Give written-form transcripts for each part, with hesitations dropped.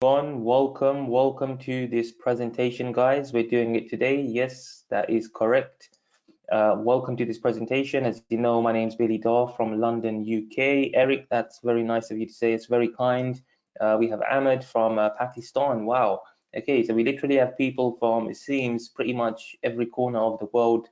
Welcome to this presentation, guys. We're doing it today. Yes, that is correct. Welcome to this presentation. As you know, my name's Billy Daw from London, UK. Eric, that's very nice of you to say. It's very kind. We have Ahmed from Pakistan. Wow. Okay, so we literally have people from, it seems, pretty much every corner of the world.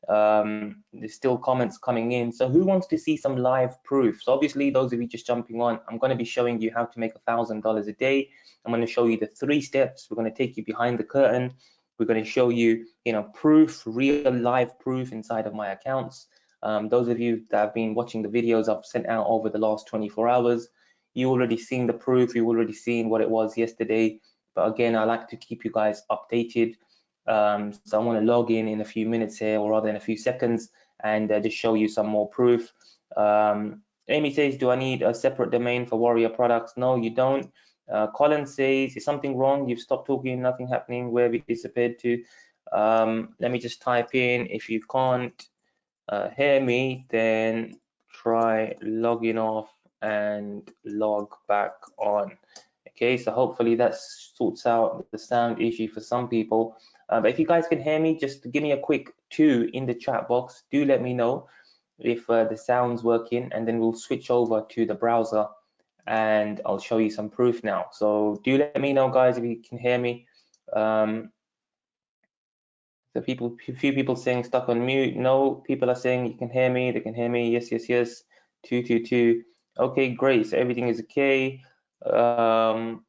There's still comments coming in. So who wants to see some live proof? So obviously, those of you just jumping on, I'm going to be showing you how to make $1,000 a day. I'm going to show you the 3 steps. We're going to take you behind the curtain. We're going to show you, proof, real live proof inside of my accounts. Those of you that have been watching the videos I've sent out over the last 24 hours, you already seen the proof. You've already seen what it was yesterday. But again, I like to keep you guys updated. So I want to log in a few minutes here, or rather in a few seconds, and just show you some more proof. Amy says, do I need a separate domain for Warrior products? No, you don't. Colin says, is something wrong? You've stopped talking, nothing happening. Where have you disappeared to? Let me just type in. If you can't hear me, then try logging off and log back on. Okay, so hopefully that sorts out the sound issue for some people. But if you guys can hear me, just give me a quick 2 in the chat box. Do let me know if the sound's working, and then we'll switch over to the browser and I'll show you some proof now. So do let me know, guys, if you can hear me. So a few people saying stuck on mute. No, people are saying you can hear me. They can hear me. Yes, yes, yes. 222. Okay, great. So everything is okay. All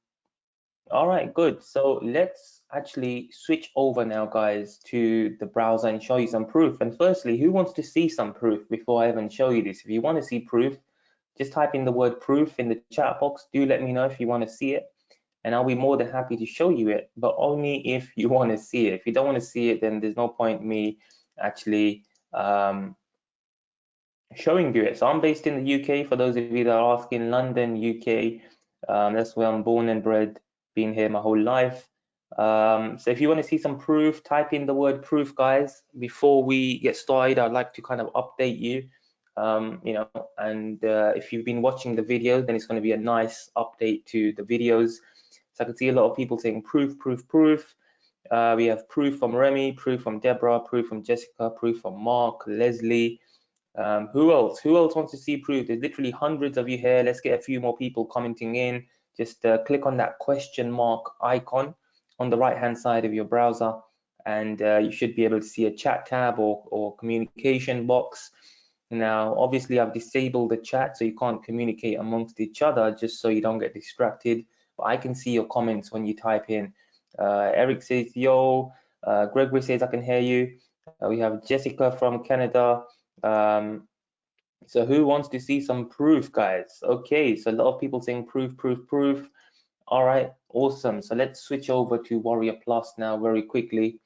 right, good. So let's actually switch over now, guys, to the browser and show you some proof. And firstly, who wants to see some proof before I even show you this? If you want to see proof, just type in the word proof in the chat box. Do let me know if you want to see it, and I'll be more than happy to show you it, but only if you want to see it. If you don't want to see it, then there's no point me actually showing you it. So I'm based in the UK, for those of you that are asking, London, UK. That's where I'm born and bred, been here my whole life. So if you want to see some proof, type in the word proof, guys. Before we get started, I'd like to kind of update you. And if you've been watching the video, then it's going to be a nice update to the videos. So I can see a lot of people saying proof, proof, proof. We have proof from Remy, proof from Deborah, proof from Jessica, proof from Mark, Leslie. Who else? Who else wants to see proof? There's literally hundreds of you here. Let's get a few more people commenting in. Just click on that question mark icon on the right-hand side of your browser, and you should be able to see a chat tab or communication box. Now, obviously, I've disabled the chat so you can't communicate amongst each other, just so you don't get distracted. But I can see your comments when you type in. Eric says, yo. Gregory says, I can hear you. We have Jessica from Canada. So who wants to see some proof, guys? Okay, so a lot of people saying proof, proof, proof. All right, awesome. So let's switch over to Warrior Plus now very quickly.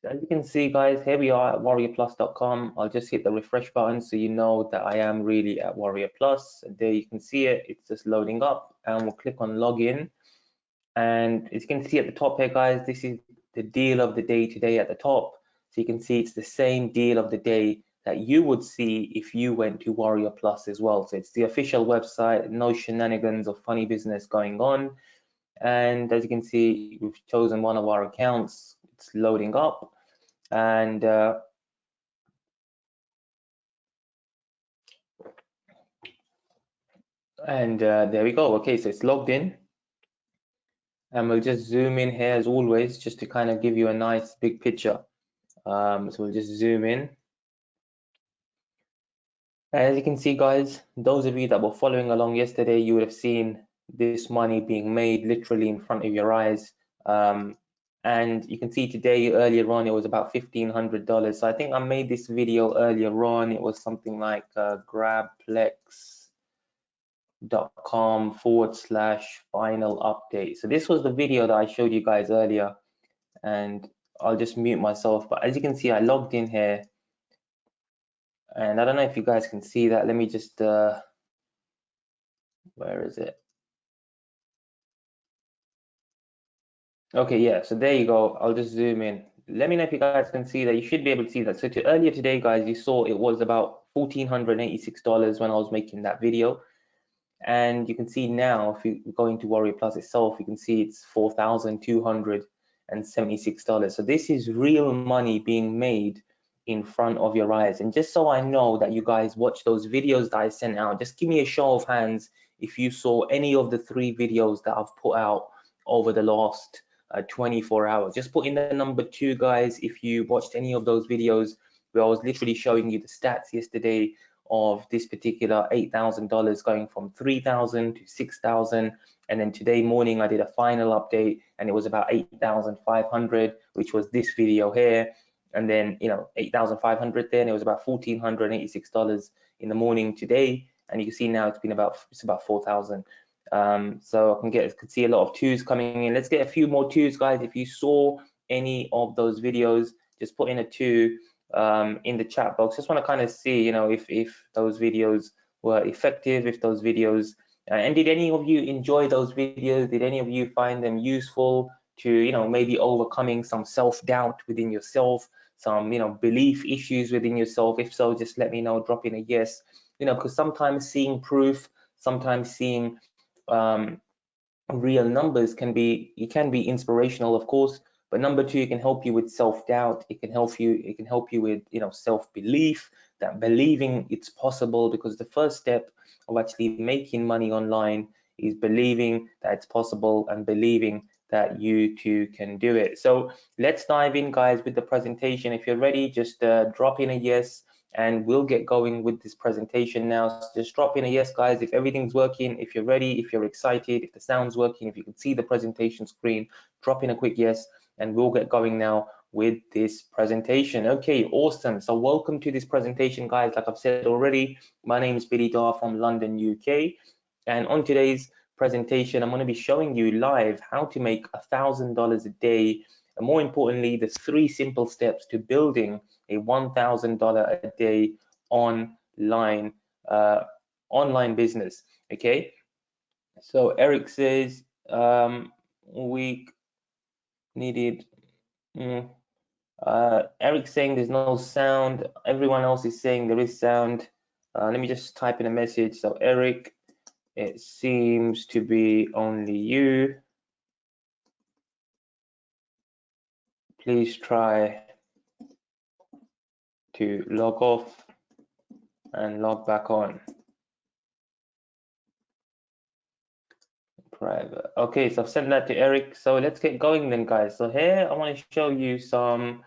As you can see, guys, here we are at warriorplus.com. I'll just hit the refresh button so you know that I am really at Warrior Plus. There you can see it. It's just loading up, and we'll click on login. And as you can see at the top here, guys, this is the deal of the day today at the top. So you can see it's the same deal of the day that you would see if you went to Warrior Plus as well. So it's the official website, no shenanigans or funny business going on. And as you can see, we've chosen one of our accounts. It's loading up, and there we go. Okay, so it's logged in, and we'll just zoom in here as always, just to kind of give you a nice big picture. So we'll just zoom in. As you can see, guys, those of you that were following along yesterday, you would have seen this money being made literally in front of your eyes. And you can see today, earlier on, it was about $1,500. So I think I made this video earlier on. It was something like grabplex.com/final update. So this was the video that I showed you guys earlier, and I'll just mute myself. But as you can see, I logged in here. And I don't know if you guys can see that. Let me just, where is it? Okay, yeah, so there you go. I'll just zoom in. Let me know if you guys can see that. You should be able to see that. So earlier today, guys, you saw it was about $1,486 when I was making that video. And you can see now, if you go into Warrior Plus itself, you can see it's $4,276. So this is real money being made in front of your eyes. And just so I know that you guys watch those videos that I sent out, just give me a show of hands if you saw any of the 3 videos that I've put out over the last 24 hours. Just put in the number 2, guys, if you watched any of those videos where I was literally showing you the stats yesterday of this particular $8,000 going from 3,000 to 6,000, and then today morning I did a final update and it was about 8,500, which was this video here, and then 8,500 there, and it was about $1,486 in the morning today, and you can see now it's about 4,000. So I can see a lot of 2s coming in. Let's get a few more 2s, guys. If you saw any of those videos, just put in a 2 in the chat box. Just want to kind of see, if those videos were effective, if those videos, and did any of you enjoy those videos? Did any of you find them useful to, maybe overcoming some self-doubt within yourself, some, belief issues within yourself? If so, just let me know, drop in a yes, because sometimes seeing proof, sometimes seeing real numbers can be inspirational, of course, but number 2, it can help you with self-doubt. It can help you with self-belief, that believing it's possible, because the first step of actually making money online is believing that it's possible and believing that you too can do it. So let's dive in, guys, with the presentation. If you're ready, just drop in a yes and we'll get going with this presentation now. So just drop in a yes, guys, if everything's working, if you're ready, if you're excited, if the sound's working, if you can see the presentation screen, drop in a quick yes, and we'll get going now with this presentation. Okay, awesome. So welcome to this presentation, guys. Like I've said already, my name is Billy Dar from London, UK. And on today's presentation, I'm going to be showing you live how to make $1,000 a day. And more importantly, the 3 simple steps to building a $1,000 a day online business. Okay, so Eric says we needed. Eric's saying there's no sound. Everyone else is saying there is sound. Let me just type in a message. So Eric, it seems to be only you. Please try to log off and log back on. Private. Okay, so I've sent that to Eric. So let's get going then, guys. So here I want to show you some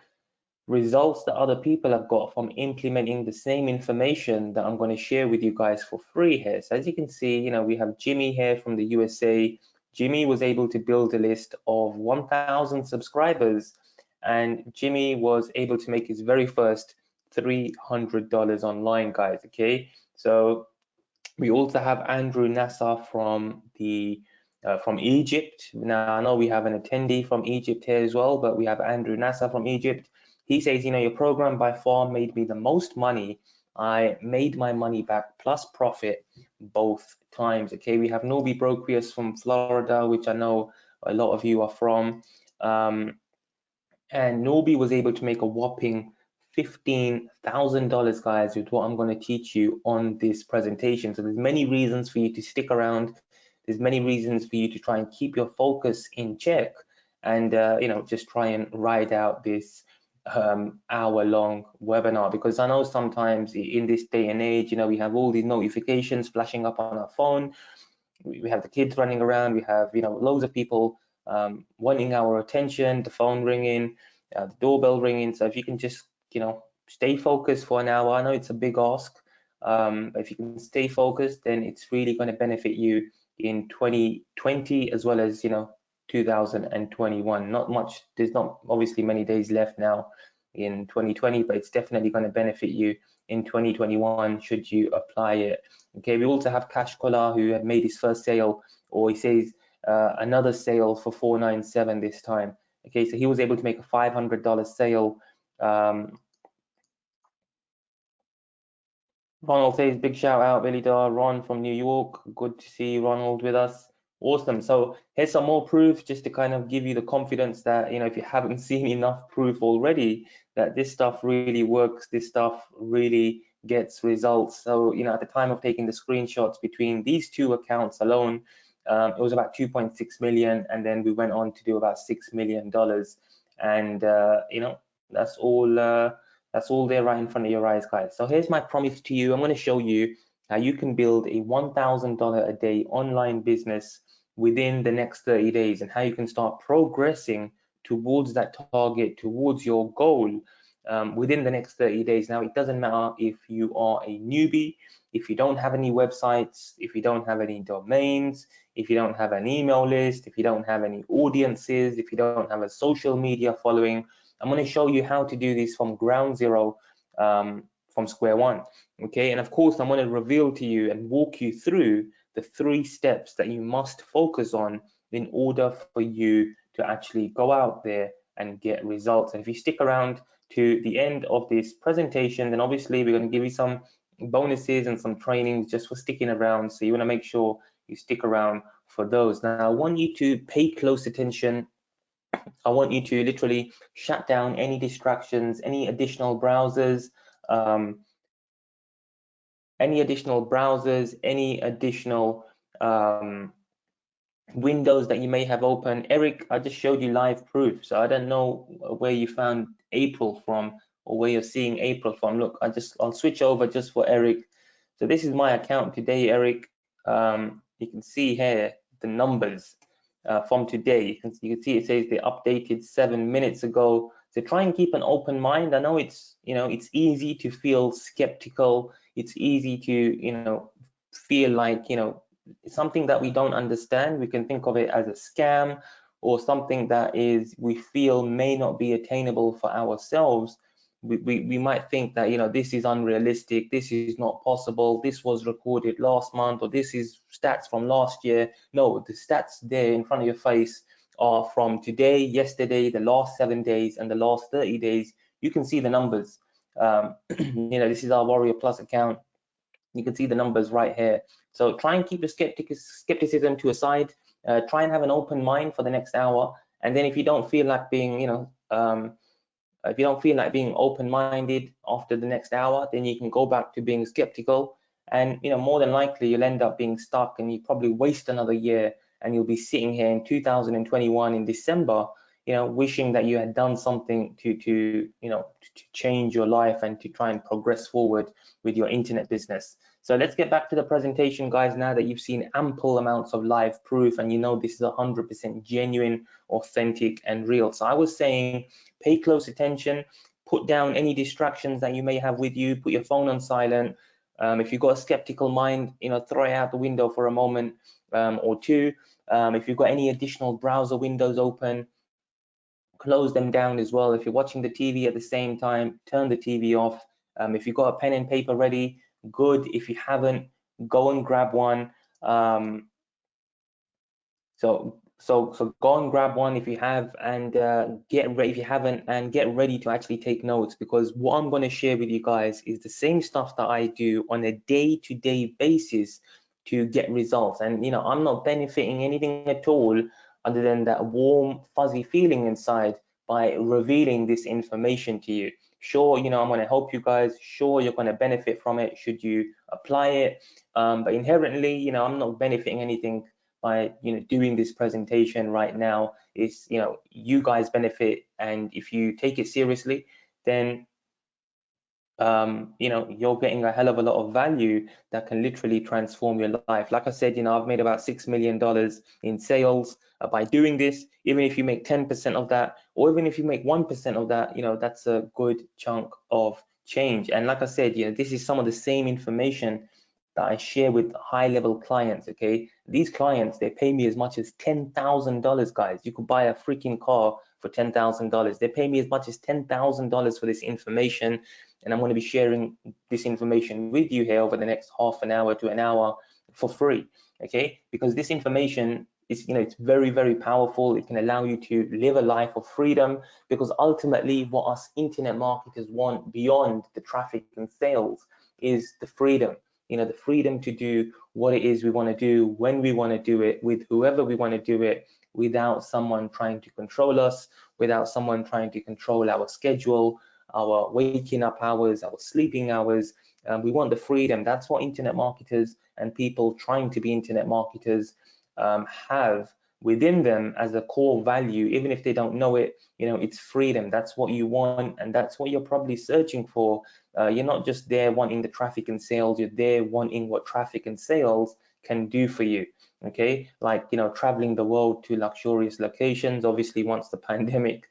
results that other people have got from implementing the same information that I'm going to share with you guys for free here. So as you can see, we have Jimmy here from the USA. Jimmy was able to build a list of 1,000 subscribers, and Jimmy was able to make his very first $300 online, guys. Okay, so we also have Andrew Nasser from Egypt. Now I know we have an attendee from Egypt here as well, but we have Andrew Nasser from Egypt. He says, your program by far made me the most money. I made my money back plus profit both times. Okay, we have Nobi Broquius from Florida, which I know a lot of you are from. And Nobi was able to make a whopping $15,000, guys, with what I'm going to teach you on this presentation. So there's many reasons for you to stick around. There's many reasons for you to try and keep your focus in check, and just try and ride out this hour-long webinar, because I know sometimes in this day and age, we have all these notifications flashing up on our phone. We have the kids running around. We have loads of people wanting our attention, the phone ringing, the doorbell ringing. So if you can just stay focused for an hour, I know it's a big ask, but if you can stay focused, then it's really going to benefit you in 2020 as well as 2021. There's not obviously many days left now in 2020, but it's definitely going to benefit you in 2021 should you apply it. Okay, we also have Cash Collar, who had made his first sale, or he says another sale for $497 this time. Okay, so he was able to make a $500 sale. Ronald says, big shout out, Billy Dar. Ron from New York, good to see Ronald with us. Awesome. So here's some more proof, just to kind of give you the confidence that if you haven't seen enough proof already, that this stuff really works. This stuff really gets results. So, you know, at the time of taking the screenshots between these two accounts alone, it was about 2.6 million, and then we went on to do about $6 million. And you know, that's all there right in front of your eyes, guys. So here's my promise to you. I'm going to show you how you can build a $1,000 a day online business within the next 30 days, and how you can start progressing towards that target, towards your goal, within the next 30 days. Now, it doesn't matter if you are a newbie, if you don't have any websites, if you don't have any domains, if you don't have an email list, if you don't have any audiences, if you don't have a social media following. I'm going to show you how to do this from ground zero, from square one. Okay, and of course, I'm going to reveal to you and walk you through the 3 steps that you must focus on in order for you to actually go out there and get results. And if you stick around to the end of this presentation, then obviously we're going to give you some bonuses and some trainings just for sticking around. So you want to make sure you stick around for those. Now, I want you to pay close attention. I want you to literally shut down any distractions, any additional browsers, any additional windows that you may have open. Eric, I just showed you live proof, so I don't know where you found April from or where you're seeing April from. Look, I'll switch over just for Eric. So this is my account today, Eric. You can see here the numbers from today. You can see it says they updated 7 minutes ago. So try and keep an open mind. I know it's, you know, it's easy to feel skeptical. It's easy to, you know, feel like, you know, something that we don't understand, we can think of it as a scam or something that is we feel may not be attainable for ourselves. We might think that, you know, this is unrealistic, this is not possible, this was recorded last month, or this is stats from last year. No, the stats there in front of your face are from today, yesterday, the last 7 days, and the last 30 days. You can see the numbers. You know, this is our Warrior Plus account. You can see the numbers right here. So try and keep the skepticism to a side. Try and have an open mind for the next hour. And then if you don't feel like being, you know, if you don't feel like being open-minded after the next hour, then you can go back to being skeptical. And, you know, more than likely you'll end up being stuck, and you probably waste another year, and you'll be sitting here in 2021 in December, you know, wishing that you had done something to you know, to change your life and to try and progress forward with your internet business. So let's get back to the presentation, guys, now that you've seen ample amounts of live proof and you know this is 100% genuine, authentic, and real. So I was saying, pay close attention, put down any distractions that you may have with you, put your phone on silent. If you've got a skeptical mind, you know, throw it out the window for a moment or two. If you've got any additional browser windows open, close them down as well. If you're watching the TV at the same time, turn the TV off. If you've got a pen and paper ready, good. If you haven't, go and grab one. So go and grab one if you have, and get ready if you haven't, and get ready to actually take notes, because what I'm going to share with you guys is the same stuff that I do on a day-to-day basis to get results. And you know, I'm not benefiting anything at all other than that warm, fuzzy feeling inside by revealing this information to you. Sure, you know, I'm going to help you guys. Sure, you're going to benefit from it should you apply it. But inherently, you know, I'm not benefiting anything by, you know, doing this presentation right now. Is, you know, you guys benefit, and if you take it seriously, then you know, you're getting a hell of a lot of value that can literally transform your life. Like I said, you know, I've made about $6 million in sales by doing this. Even if you make 10% of that, or even if you make 1% of that, you know, that's a good chunk of change. And like I said, you know, this is some of the same information that I share with high-level clients. Okay, these clients, they pay me as much as $10,000, guys. You could buy a freaking car for $10,000. They pay me as much as $10,000 for this information. And I'm going to be sharing this information with you here over the next half an hour to an hour for free, okay? Because this information is, you know, it's very, very powerful. It can allow you to live a life of freedom, because ultimately what us internet marketers want beyond the traffic and sales is the freedom, you know, the freedom to do what it is we want to do, when we want to do it, with whoever we want to do it, without someone trying to control us, without someone trying to control our schedule, our waking up hours, our sleeping hours, We want the freedom. That's what internet marketers and people trying to be internet marketers have within them as a core value, even if they don't know it. It's freedom. That's what you want, and that's what you're probably searching for. You're not just there wanting the traffic and sales, you're there wanting what traffic and sales can do for you. Okay, like traveling the world to luxurious locations. Obviously, once the pandemic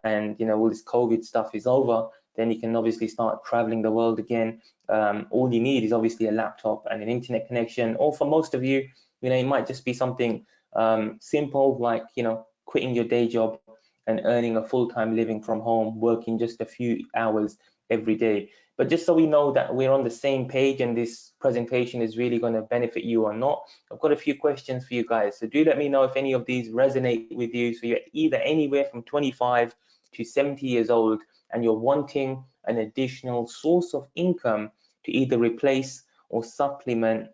and all this COVID stuff is over, then you can obviously start traveling the world again. All you need is obviously a laptop and an internet connection, or for most of you, it might just be something simple like quitting your day job and earning a full-time living from home, working just a few hours every day. But just so we know that we're on the same page and this presentation is really going to benefit you or not, I've got a few questions for you guys. So do let me know if any of these resonate with you. So you're either anywhere from 25 to 70 years old and you're wanting an additional source of income to either replace or supplement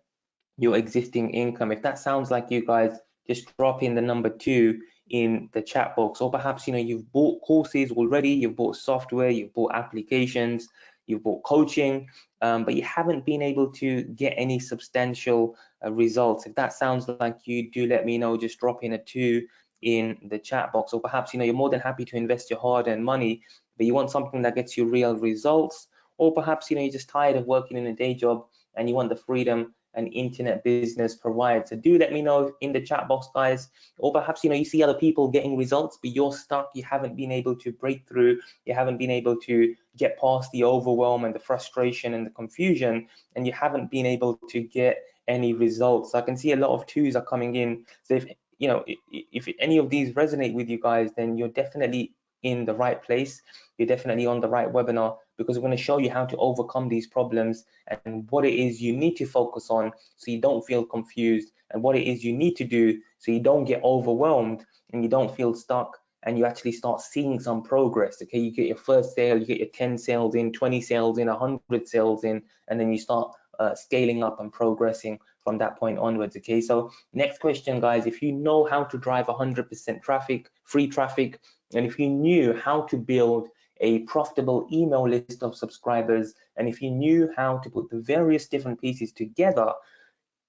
your existing income. If that sounds like you guys, just drop in the number 2 in the chat box. Or perhaps you've bought courses already, you've bought software, you've bought applications, you've bought coaching, but you haven't been able to get any substantial results. If that sounds like you, do let me know. Just drop in a 2 in the chat box. Or perhaps you're more than happy to invest your hard-earned money, but you want something that gets you real results. Or perhaps you're just tired of working in a day job and you want the freedom an internet business provides. So do let me know in the chat box, guys. Or perhaps you see other people getting results, but you're stuck. You haven't been able to break through. You haven't been able to get past the overwhelm and the frustration and the confusion, and you haven't been able to get any results. I can see a lot of 2s are coming in. So if any of these resonate with you guys, then you're definitely in the right place. You're definitely on the right webinar, because we're going to show you how to overcome these problems and what it is you need to focus on so you don't feel confused, and what it is you need to do so you don't get overwhelmed and you don't feel stuck, and you actually start seeing some progress. Okay, you get your first sale, you get your 10 sales in, 20 sales in, 100 sales in, and then you start scaling up and progressing from that point onwards. Okay, so next question, guys. If you know how to drive 100% traffic, free traffic, and if you knew how to build a profitable email list of subscribers, and if you knew how to put the various different pieces together,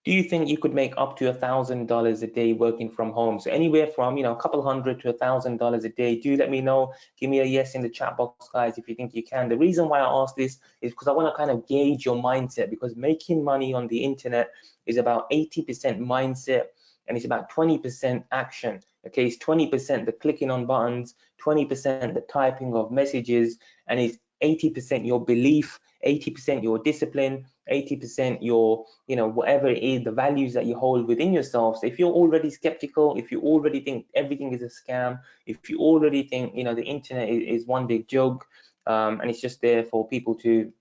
do you think you could make up to $1,000 a day working from home? So anywhere from a couple hundred to $1,000 a day. Do let me know. Give me a yes in the chat box, guys, if you think you can. The reason why I ask this is because I want to kind of gauge your mindset, because making money on the internet is about 80% mindset and it's about 20% action. Okay, it's 20% the clicking on buttons, 20% the typing of messages, and it's 80% your belief, 80% your discipline, 80% your whatever it is, the values that you hold within yourself. So if you're already skeptical, if you already think everything is a scam, if you already think the internet is one big joke, and it's just there for people to,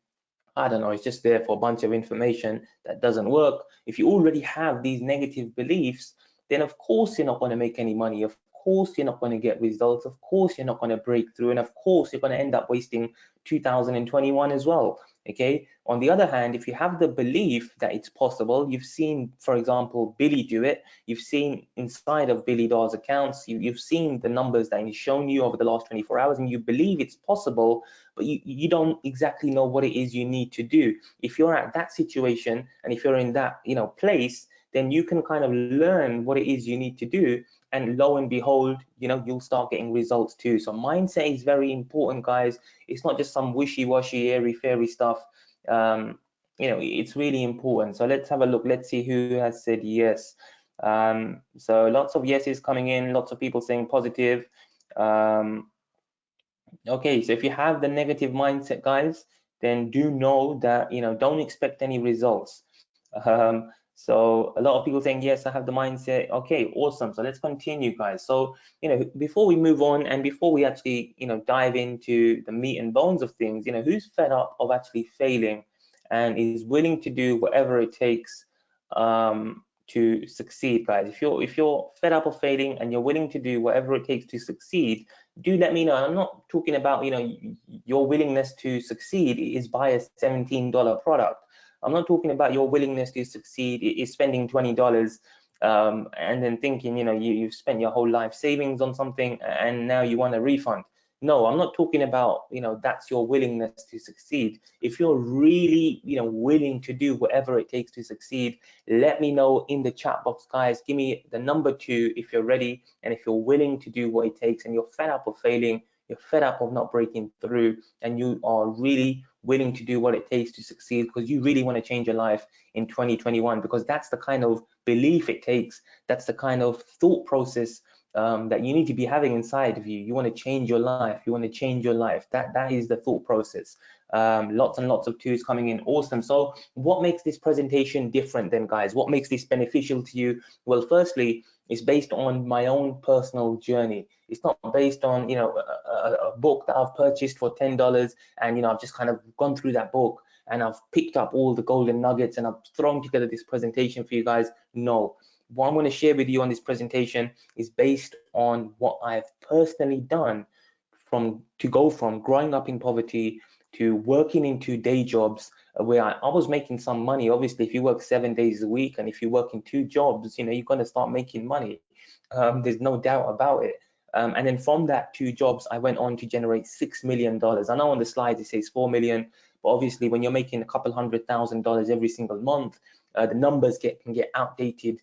I don't know, it's just there for a bunch of information that doesn't work. If you already have these negative beliefs, then of course you're not going to make any money. Of course you're not going to get results. Of course you're not going to break through. And of course you're going to end up wasting 2021 as well. Okay. On the other hand, if you have the belief that it's possible, you've seen, for example, Billy do it. You've seen inside of Billy Dawes accounts, you've seen the numbers that he's shown you over the last 24 hours, and you believe it's possible, but you don't exactly know what it is you need to do. If you're at that situation and if you're in that place, then you can kind of learn what it is you need to do, and lo and behold, you'll start getting results too. So mindset is very important, guys. It's not just some wishy-washy, airy-fairy stuff. It's really important. So let's have a look. Let's see who has said yes. So lots of yeses coming in, lots of people saying positive. Okay, so if you have the negative mindset, guys, then do know that don't expect any results. So a lot of people saying yes, I have the mindset. Okay, awesome. So let's continue, guys. So before we move on and before we actually dive into the meat and bones of things, who's fed up of actually failing and is willing to do whatever it takes to succeed, guys? If you're fed up of failing and you're willing to do whatever it takes to succeed, do let me know. I'm not talking about your willingness to succeed is buy a $17 product. I'm not talking about your willingness to succeed is spending $20 and then thinking you've spent your whole life savings on something and now you want a refund. No, I'm not talking about, that's your willingness to succeed. If you're really, willing to do whatever it takes to succeed, let me know in the chat box, guys. Give me the number 2 if you're ready, and if you're willing to do what it takes, and you're fed up of failing, you're fed up of not breaking through, and you are really willing to do what it takes to succeed because you really want to change your life in 2021, because that's the kind of belief it takes. That's the kind of thought process that you need to be having inside of you. You want to change your life. You want to change your life. That is the thought process. Lots and lots of 2s coming in. Awesome. So what makes this presentation different then, guys? What makes this beneficial to you? Well, firstly, it's based on my own personal journey. It's not based on, a book that I've purchased for $10 and, I've just kind of gone through that book and I've picked up all the golden nuggets and I've thrown together this presentation for you guys. No. What I'm going to share with you on this presentation is based on what I've personally done to go from growing up in poverty to working in 2 day jobs where I was making some money. Obviously, if you work 7 days a week and if you work in 2 jobs, you're going to start making money. There's no doubt about it. And then from that 2 jobs, I went on to generate $6 million. I know on the slides it says 4 million, but obviously when you're making a couple $100,000 every single month, the numbers can get outdated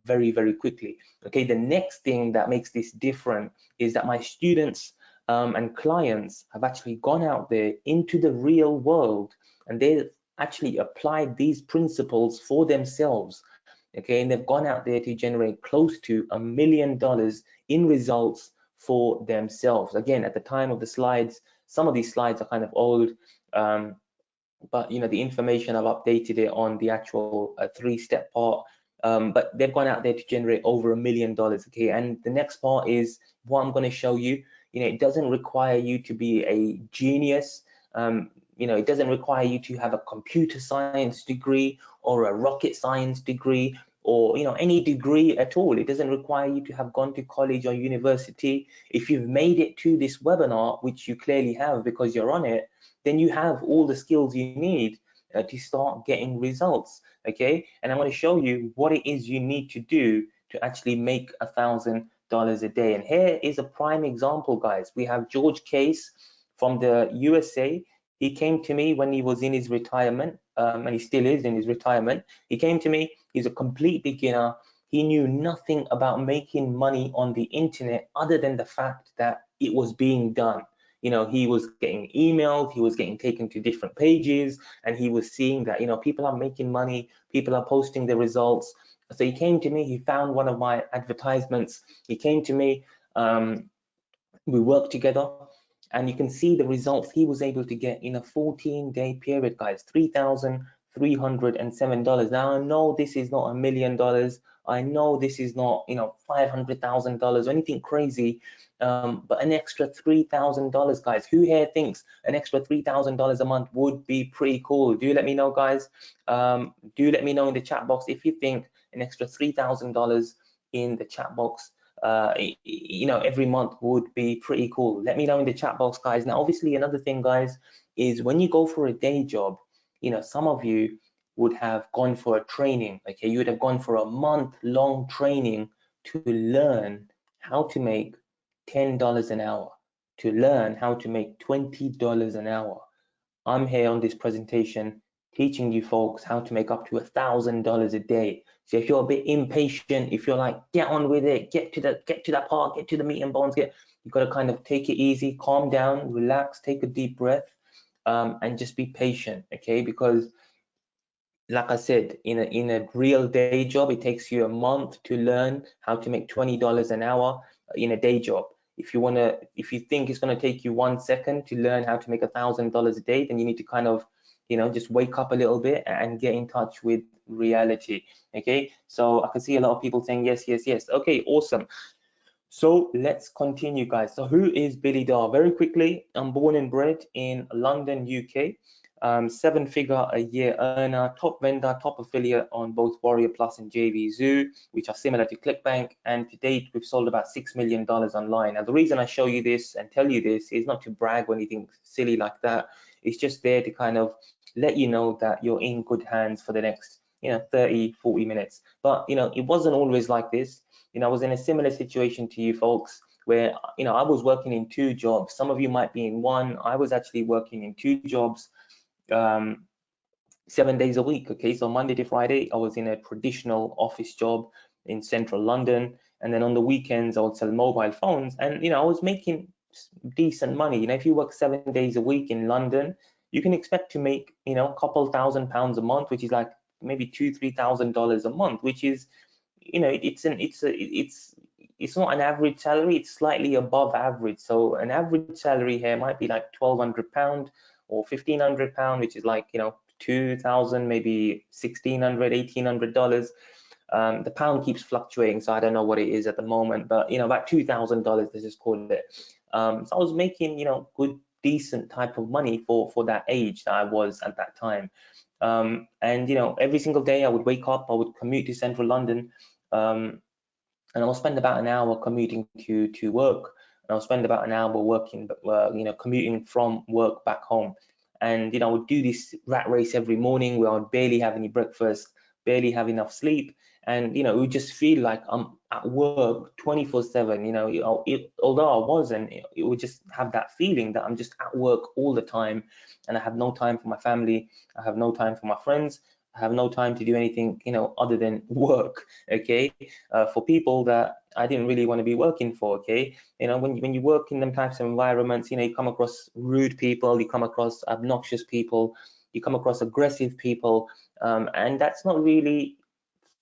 very, very quickly. Okay, the next thing that makes this different is that my students and clients have actually gone out there into the real world and they've actually applied these principles for themselves. Okay, and they've gone out there to generate close to $1 million in results for themselves. Again, at the time of the slides, some of these slides are kind of old, but the information I've updated it on the actual 3-step part. But they've gone out there to generate over $1 million. Okay, and the next part is what I'm going to show you. It doesn't require you to be a genius. It doesn't require you to have a computer science degree or a rocket science degree or any degree at all. It doesn't require you to have gone to college or university. If you've made it to this webinar, which you clearly have because you're on it, then you have all the skills you need to start getting results. Okay, and I'm going to show you what it is you need to do to actually make $1,000 a day. And here is a prime example, guys. We have George Case from the USA. He came to me when he was in his retirement, and he still is in his retirement. He came to me. He's a complete beginner. He knew nothing about making money on the internet other than the fact that it was being done. He was getting emailed, he was getting taken to different pages, and he was seeing that, people are making money, people are posting the results. So he came to me, he found one of my advertisements, he came to me, we worked together, and you can see the results he was able to get in a 14-day period, guys. $3,307. Now I know this is not $1 million. I know this is not $500,000 or anything crazy, but an extra $3,000, guys. Who here thinks an extra $3,000 a month would be pretty cool? Do let me know, guys. Do let me know in the chat box if you think an extra $3,000 in the chat box every month would be pretty cool. Let me know in the chat box, guys. Now, obviously, another thing, guys, is when you go for a day job, some of you would have gone for a training. Okay, you would have gone for a month-long training to learn how to make $10 an hour, to learn how to make $20 an hour. I'm here on this presentation teaching you folks how to make up to $1,000 a day. So if you're a bit impatient, if you're like, get on with it, get to that part, get to the meat and bones, you've got to kind of take it easy, calm down, relax, take a deep breath, and just be patient, okay? Because like I said, in a real day job, it takes you a month to learn how to make $20 an hour in a day job. If you think it's gonna take you 1 second to learn how to make $1,000 a day, then you need to kind of, just wake up a little bit and get in touch with reality. Okay, so I can see a lot of people saying yes, yes, yes. Okay, awesome. So let's continue, guys. So who is Billy Dar? Very quickly, I'm born and bred in London, UK. 7-figure a year earner, top vendor, top affiliate on both Warrior Plus and JV Zoo, which are similar to ClickBank. And to date, we've sold about $6 million online. Now, the reason I show you this and tell you this is not to brag or anything silly like that. It's just there to kind of let you know that you're in good hands for the next 30, 40 minutes. But it wasn't always like this. I was in a similar situation to you folks, where I was working in 2 jobs. Some of you might be in one. I was actually working in 2 jobs, 7 days a week. Okay, so Monday to Friday I was in a traditional office job in central London, and then on the weekends I would sell mobile phones, and I was making decent money. If you work 7 days a week in London, you can expect to make a couple £1,000 a month, which is like maybe $2,000-3,000 a month, which is it's not an average salary, it's slightly above average. So an average salary here might be like £1,200 or £1,500, which is like 2,000, maybe $1,600, $1,800. The pound keeps fluctuating, so I don't know what it is at the moment, but about $2,000, let's just call it. So I was making good, decent type of money for that age that I was at that time. And every single day I would wake up, I would commute to central London, and I'll spend about an hour commuting to work, and I'll spend about an hour working, commuting from work back home. And I would do this rat race every morning where I would barely have any breakfast, barely have enough sleep, and it would just feel like I'm at work 24/7. Although I wasn't, it would just have that feeling that I'm just at work all the time, and I have no time for my family, I have no time for my friends, I have no time to do anything other than work. Okay, for people that I didn't really want to be working for. Okay, when you work in them types of environments, you come across rude people, you come across obnoxious people, you come across aggressive people, and that's not really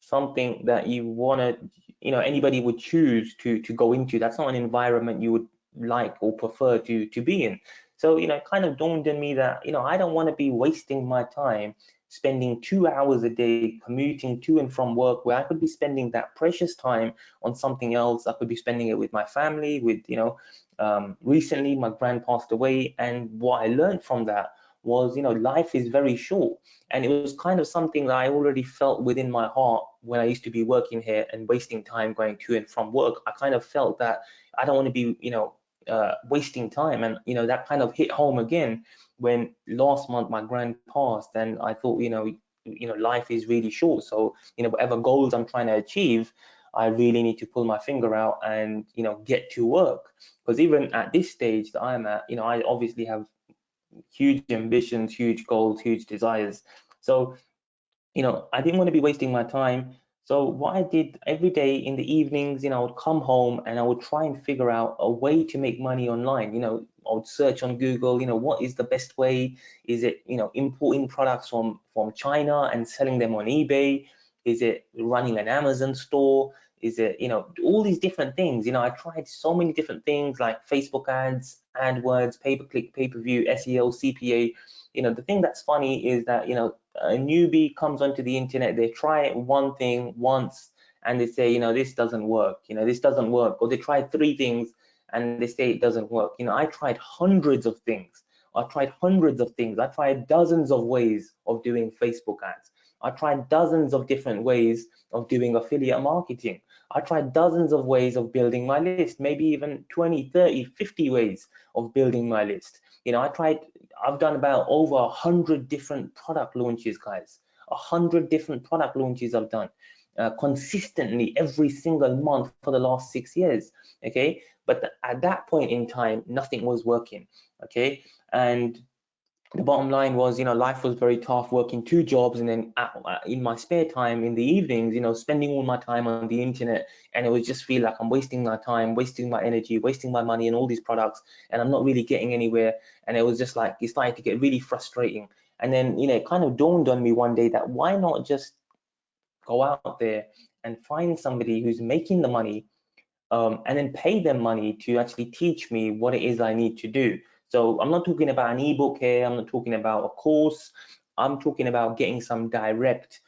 something that you want to anybody would choose to go into. That's not an environment you would like or prefer to be in. So it kind of dawned on me that I don't want to be wasting my time spending 2 hours a day commuting to and from work, where I could be spending that precious time on something else. I could be spending it with my family, with recently my grand passed away, and what I learned from that was life is very short. And it was kind of something that I already felt within my heart when I used to be working here and wasting time going to and from work. I kind of felt that I don't want to be wasting time, and that kind of hit home again when last month my grand passed, and I thought life is really short. So whatever goals I'm trying to achieve, I really need to pull my finger out and get to work. Because even at this stage that I'm at, I obviously have huge ambitions, huge goals, huge desires. So I didn't want to be wasting my time. So what I did every day in the evenings, I would come home and I would try and figure out a way to make money online. I would search on Google, what is the best way? Is it, importing products from China and selling them on eBay? Is it running an Amazon store? Is it, all these different things? I tried so many different things like Facebook ads, AdWords, pay-per-click, pay-per-view, SEO, CPA. The thing that's funny is that, a newbie comes onto the internet, they try one thing once and they say, this doesn't work, this doesn't work. Or they try 3 things and they say it doesn't work. I tried hundreds of things. I tried dozens of ways of doing Facebook ads. I tried dozens of different ways of doing affiliate marketing. I tried dozens of ways of building my list, maybe even 20, 30, 50 ways of building my list. I've done about over 100 different product launches, guys. 100 different product launches I've done consistently every single month for the last 6 years. Okay, but at that point in time, nothing was working. Okay, and the bottom line was, life was very tough, working 2 jobs, and then in my spare time in the evenings, spending all my time on the internet, and it would just feel like I'm wasting my time, wasting my energy, wasting my money on all these products, and I'm not really getting anywhere. And it was just like, it started to get really frustrating. And then, it kind of dawned on me one day that why not just go out there and find somebody who's making the money, and then pay them money to actually teach me what it is I need to do. So I'm not talking about an ebook here, I'm not talking about a course, I'm talking about getting some direct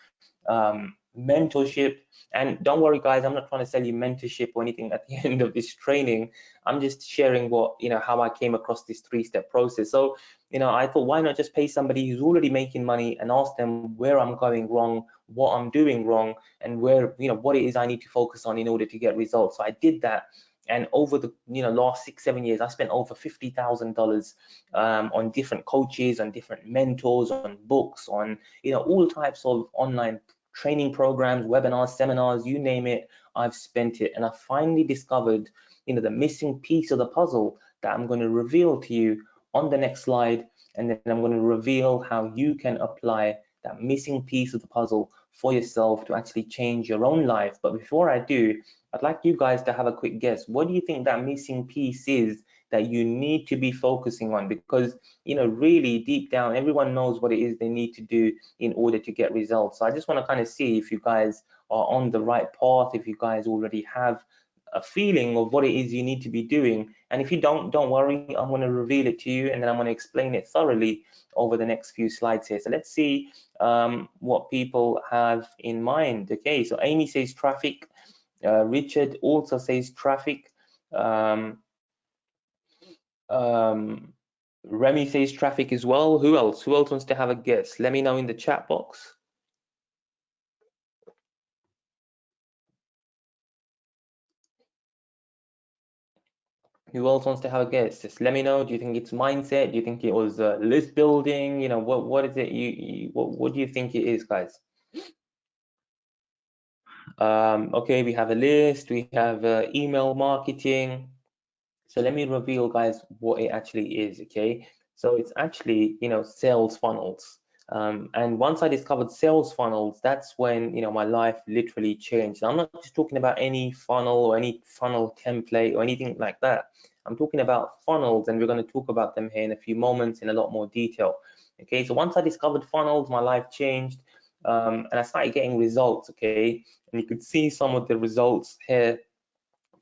mentorship. And don't worry guys, I'm not trying to sell you mentorship or anything at the end of this training. I'm just sharing what, how I came across this 3-step process. So, I thought, why not just pay somebody who's already making money and ask them where I'm going wrong, what I'm doing wrong, and where, what it is I need to focus on in order to get results. So I did that. And over the last 6-7 years, I spent over $50,000 on different coaches, on different mentors, on books, on all types of online training programs, webinars, seminars, you name it. I've spent it, and I finally discovered, the missing piece of the puzzle that I'm going to reveal to you on the next slide. And then I'm going to reveal how you can apply that missing piece of the puzzle for yourself to actually change your own life. But before I do, I'd like you guys to have a quick guess. What do you think that missing piece is that you need to be focusing on? Because, really deep down, everyone knows what it is they need to do in order to get results. So I just want to kind of see if you guys are on the right path, if you guys already have a feeling of what it is you need to be doing. And if you don't worry, I'm going to reveal it to you, and then I'm going to explain it thoroughly over the next few slides here. So let's see what people have in mind. Okay, so Amy says traffic. Richard also says traffic. Remy says traffic as well. Who else? Who else wants to have a guess? Let me know in the chat box. Who else wants to have a guess? Just let me know. Do you think it's mindset? Do you think it was list building? What is it? What do you think it is, guys? Okay, we have a list. We have email marketing. So let me reveal, guys, what it actually is. Okay, so it's actually sales funnels. And once I discovered sales funnels, that's when my life literally changed. I'm not just talking about any funnel or any funnel template or anything like that. I'm talking about funnels, and we're going to talk about them here in a few moments in a lot more detail. Okay, so once I discovered funnels, my life changed, and I started getting results. Okay, and you could see some of the results here: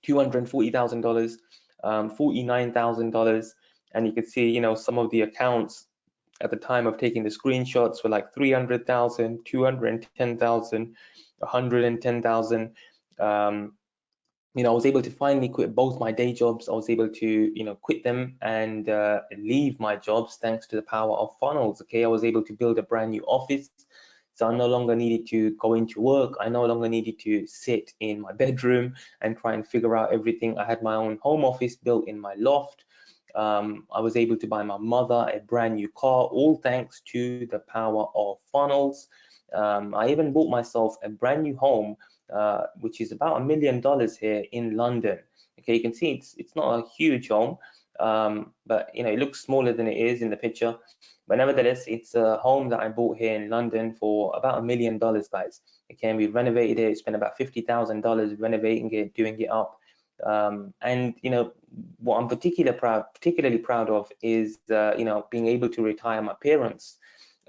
$240,000, $49,000, and you could see some of the accounts at the time of taking the screenshots were like 300,000, 210,000, 110,000. I was able to finally quit both my day jobs. I was able to quit them and leave my jobs thanks to the power of funnels. Okay, I was able to build a brand new office. So I no longer needed to go into work. I no longer needed to sit in my bedroom and try and figure out everything. I had my own home office built in my loft. I was able to buy my mother a brand new car, all thanks to the power of funnels. I even bought myself a brand new home, which is about $1 million here in London. Okay, you can see it's not a huge home, but it looks smaller than it is in the picture. But nevertheless, it's a home that I bought here in London for about $1 million, guys. Okay, and we renovated it, spent about $50,000 renovating it, doing it up. And what I'm particularly proud of is being able to retire my parents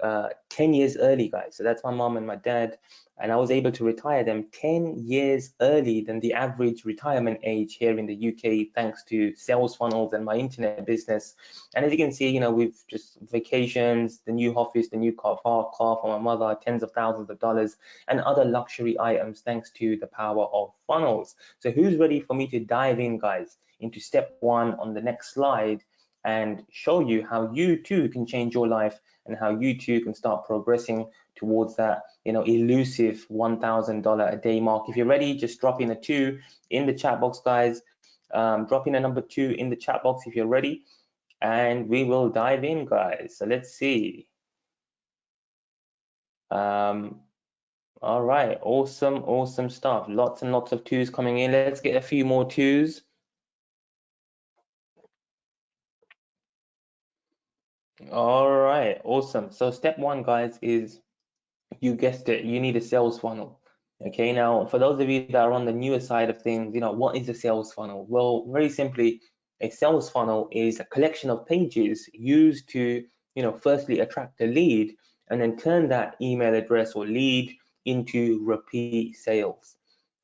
10 years early, guys. So that's my mom and my dad, and I was able to retire them 10 years early than the average retirement age here in the UK, thanks to sales funnels and my internet business. And as you can see, with just vacations, the new office, the new car for my mother, tens of thousands of dollars, and other luxury items thanks to the power of funnels. So who's ready for me to dive in, guys, into step one on the next slide and show you how you too can change your life and how you too can start progressing towards that elusive $1,000 a day mark. If you're ready, just drop in a 2 in the chat box, guys. Drop in a number 2 in the chat box if you're ready, and we will dive in, guys. So let's see. All right, awesome stuff. Lots and lots of 2s coming in. Let's get a few more 2s. All right, awesome. So step one, guys, is, you guessed it, you need a sales funnel. Okay, now for those of you that are on the newer side of things, what is a sales funnel? Well, very simply, a sales funnel is a collection of pages used to, firstly attract a lead and then turn that email address or lead into repeat sales.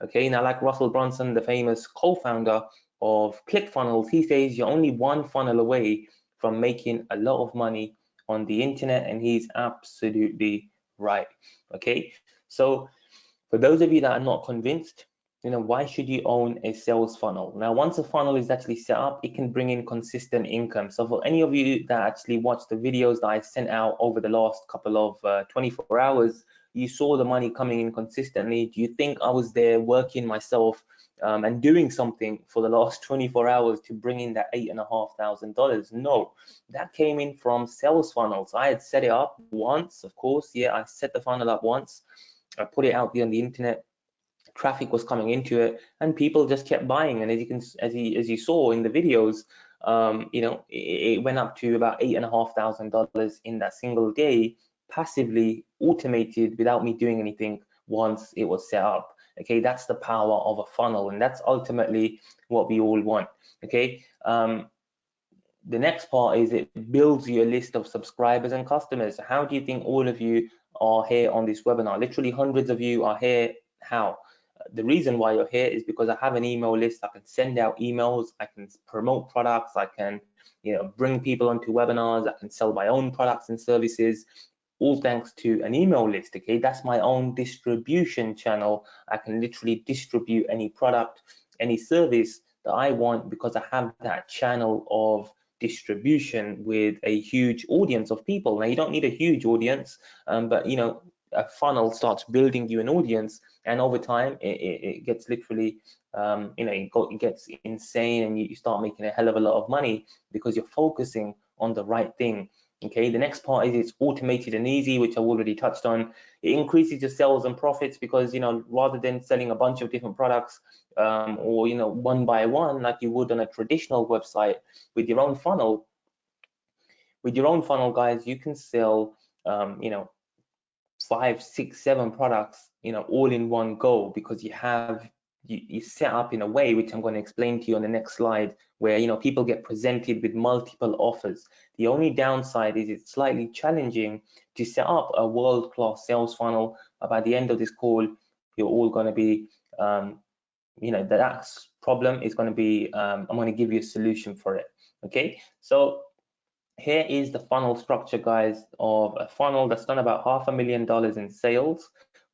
Okay, now like Russell Brunson, the famous co-founder of ClickFunnels, he says you're only one funnel away from making a lot of money on the internet, and he's absolutely right. Okay, so for those of you that are not convinced, why should you own a sales funnel? Now, once a funnel is actually set up, it can bring in consistent income. So for any of you that actually watched the videos that I sent out over the last couple of 24 hours, you saw the money coming in consistently. Do you think I was there working myself and doing something for the last 24 hours to bring in that $8,500? No, that came in from sales funnels. I had set it up once, of course. Yeah, I set the funnel up once. I put it out there on the internet, traffic was coming into it, and people just kept buying. And as you saw in the videos, you know, it went up to about $8,500 in that single day, passively automated without me doing anything once it was set up. Okay, that's the power of a funnel, and that's ultimately what we all want. Okay, the next part is it builds you a list of subscribers and customers. How do you think all of you are here on this webinar? Literally hundreds of you are here. How? The reason why you're here is because I have an email list. I can send out emails, I can promote products, I can, you know, bring people onto webinars, I can sell my own products and services, all thanks to an email list. Okay, that's my own distribution channel. I can literally distribute any product, any service that I want, because I have that channel of distribution with a huge audience of people. Now, you don't need a huge audience, but you know, a funnel starts building you an audience, and over time it gets literally you know, it gets insane, and you start making a hell of a lot of money because you're focusing on the right thing. Okay, the next part is it's automated and easy, which I've already touched on. It increases your sales and profits because, you know, rather than selling a bunch of different products, or, you know, one by one like you would on a traditional website, with your own funnel, guys, you can sell you know, 5, 6, 7 products, you know, all in one go, because you set up in a way which I'm going to explain to you on the next slide, where, you know, people get presented with multiple offers. The only downside is it's slightly challenging to set up a world-class sales funnel. By the end of this call, you're all going to be you know, that problem is going to be I'm going to give you a solution for it. Okay, so here is the funnel structure, guys, of a funnel that's done about $500,000 in sales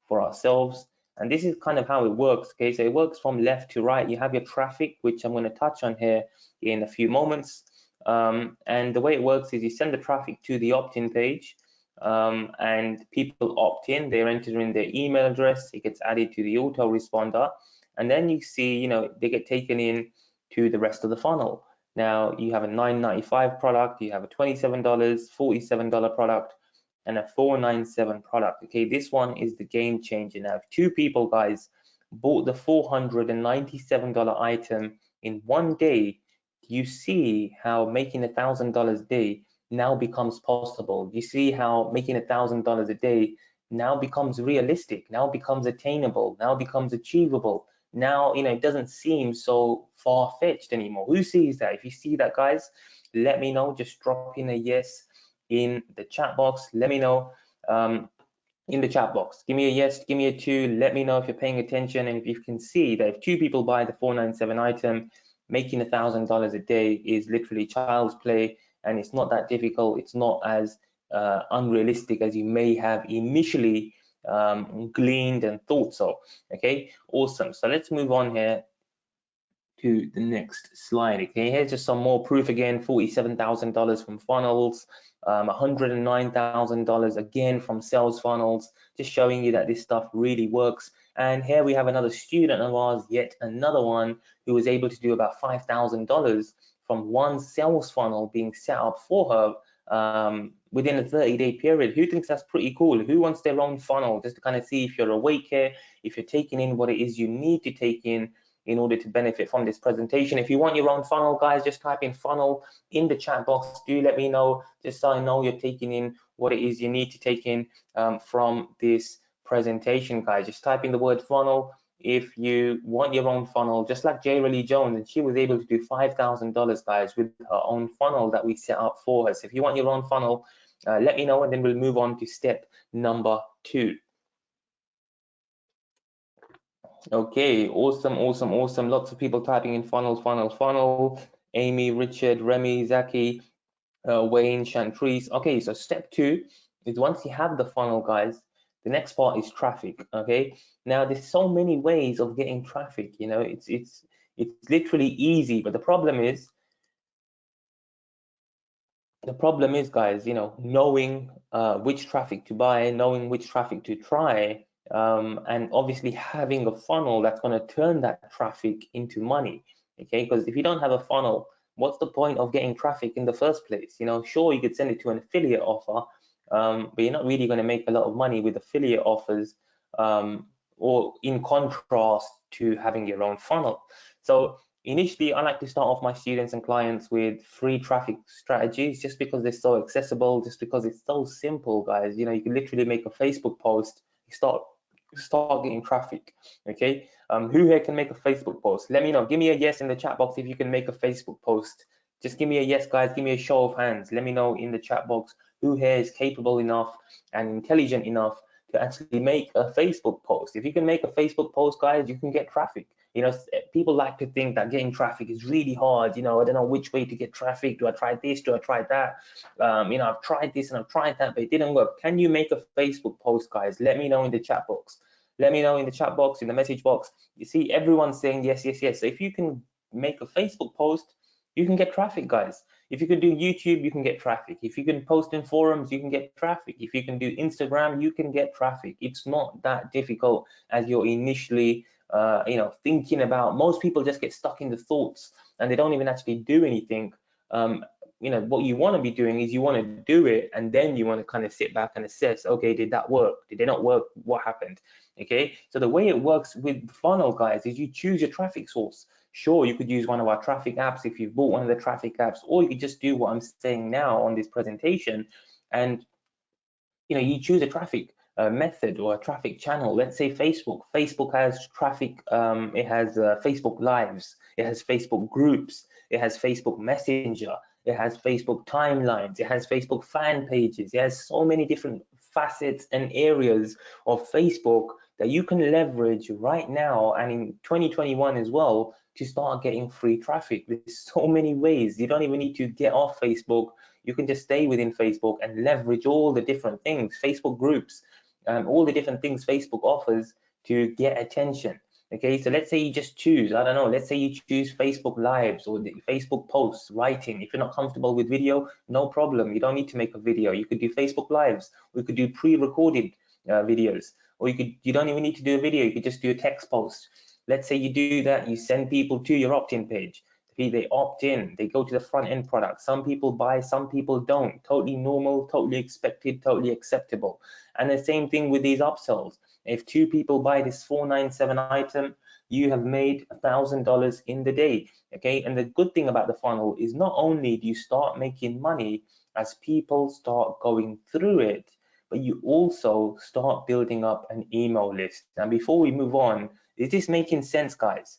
for ourselves. And this is kind of how it works. Okay, so it works from left to right. You have your traffic, which I'm going to touch on here in a few moments. And the way it works is you send the traffic to the opt-in page, and people opt in. They're entering their email address. It gets added to the autoresponder, and then you see, you know, they get taken in to the rest of the funnel. Now you have a $9.95 product, you have a $27, $47 product, and a $497 product. Okay, this one is the game changer. Now, if 2 people, guys, bought the $497 item in one day, you see how making $1,000 a day now becomes possible. You see how making $1,000 a day now becomes realistic, now becomes attainable, now becomes achievable. Now, you know, it doesn't seem so far-fetched anymore. Who sees that? If you see that, guys, let me know. Just drop in a yes in the chat box. Let me know in the chat box. Give me a yes, give me a 2. Let me know if you're paying attention, and if you can see that if 2 people buy the $497 item, making $1,000 a day is literally child's play, and it's not that difficult. It's not as unrealistic as you may have initially gleaned and thought so. Okay, awesome. So let's move on here to the next slide. Okay, here's just some more proof again. $47,000 from funnels, $109,000 again from sales funnels, just showing you that this stuff really works. And here we have another student of ours, yet another one, who was able to do about $5,000 from one sales funnel being set up for her within a 30-day period. Who thinks that's pretty cool? Who wants their own funnel, just to kind of see if you're awake here, if you're taking in what it is you need to take in order to benefit from this presentation. If you want your own funnel, guys, just type in funnel in the chat box. Do let me know, just so I know you're taking in what it is you need to take in from this presentation, guys. Just type in the word funnel if you want your own funnel, just like Jayra Lee Jones, and she was able to do $5,000, guys, with her own funnel that we set up for her. So if you want your own funnel, let me know, and then we'll move on to step number 2. Okay, awesome, awesome, awesome. Lots of people typing in funnel. Amy, Richard, Remy, Zaki, Wayne, Chantrice. Okay, so step 2 is, once you have the funnel, guys, the next part is traffic. Okay, now there's so many ways of getting traffic. You know, it's literally easy, but the problem is, guys, you know, knowing which traffic to buy, knowing which traffic to try, and obviously having a funnel that's going to turn that traffic into money. Okay, because if you don't have a funnel, what's the point of getting traffic in the first place? You know, sure, you could send it to an affiliate offer, but you're not really going to make a lot of money with affiliate offers or in contrast to having your own funnel. So initially, I like to start off my students and clients with free traffic strategies, just because they're so accessible, just because it's so simple, guys. You know, you can literally make a Facebook post, you start getting traffic. Okay, who here can make a Facebook post? Let me know. Give me a yes in the chat box if you can make a Facebook post. Just give me a yes, guys. Give me a show of hands. Let me know in the chat box who here is capable enough and intelligent enough to actually make a Facebook post. If you can make a Facebook post, guys, you can get traffic. You know, people like to think that getting traffic is really hard. You know, I don't know which way to get traffic. Do I try this? Do I try that? You know, I've tried this and I've tried that, but it didn't work. Can you make a Facebook post, guys? Let me know in the chat box. Let me know in the chat box, in the message box. You see, everyone's saying yes, yes, yes. So if you can make a Facebook post, you can get traffic, guys. If you can do YouTube, you can get traffic. If you can post in forums, you can get traffic. If you can do Instagram, you can get traffic. It's not that difficult as you're initially you know, thinking about. Most people just get stuck in the thoughts and they don't even actually do anything. You know, what you want to be doing is you want to do it, and then you want to kind of sit back and assess, okay, did that work? Did it not work? What happened? Okay, so the way it works with the funnel, guys, is you choose your traffic source. Sure, you could use one of our traffic apps if you've bought one of the traffic apps, or you could just do what I'm saying now on this presentation, and you know, you choose a traffic method or a traffic channel. Let's say Facebook. Facebook has traffic. It has Facebook Lives. It has Facebook groups. It has Facebook Messenger. It has Facebook timelines. It has Facebook fan pages. It has so many different facets and areas of Facebook that you can leverage right now and in 2021 as well to start getting free traffic. There's so many ways. You don't even need to get off Facebook. You can just stay within Facebook and leverage all the different things, Facebook groups, all the different things Facebook offers to get attention. Okay, so let's say you just choose, I don't know, let's say you choose Facebook Lives or the Facebook posts, writing. If you're not comfortable with video, no problem. You don't need to make a video. You could do Facebook Lives. We could do pre-recorded videos, or you don't even need to do a video. You could just do a text post. Let's say you do that, you send people to your opt-in page. They opt in, they go to the front end product. Some people buy, some people don't. Totally normal, totally expected, totally acceptable. And the same thing with these upsells. If 2 people buy this 497 item, you have made $1,000 in the day. Okay, and the good thing about the funnel is not only do you start making money as people start going through it, but you also start building up an email list. And before we move on, is this making sense, guys?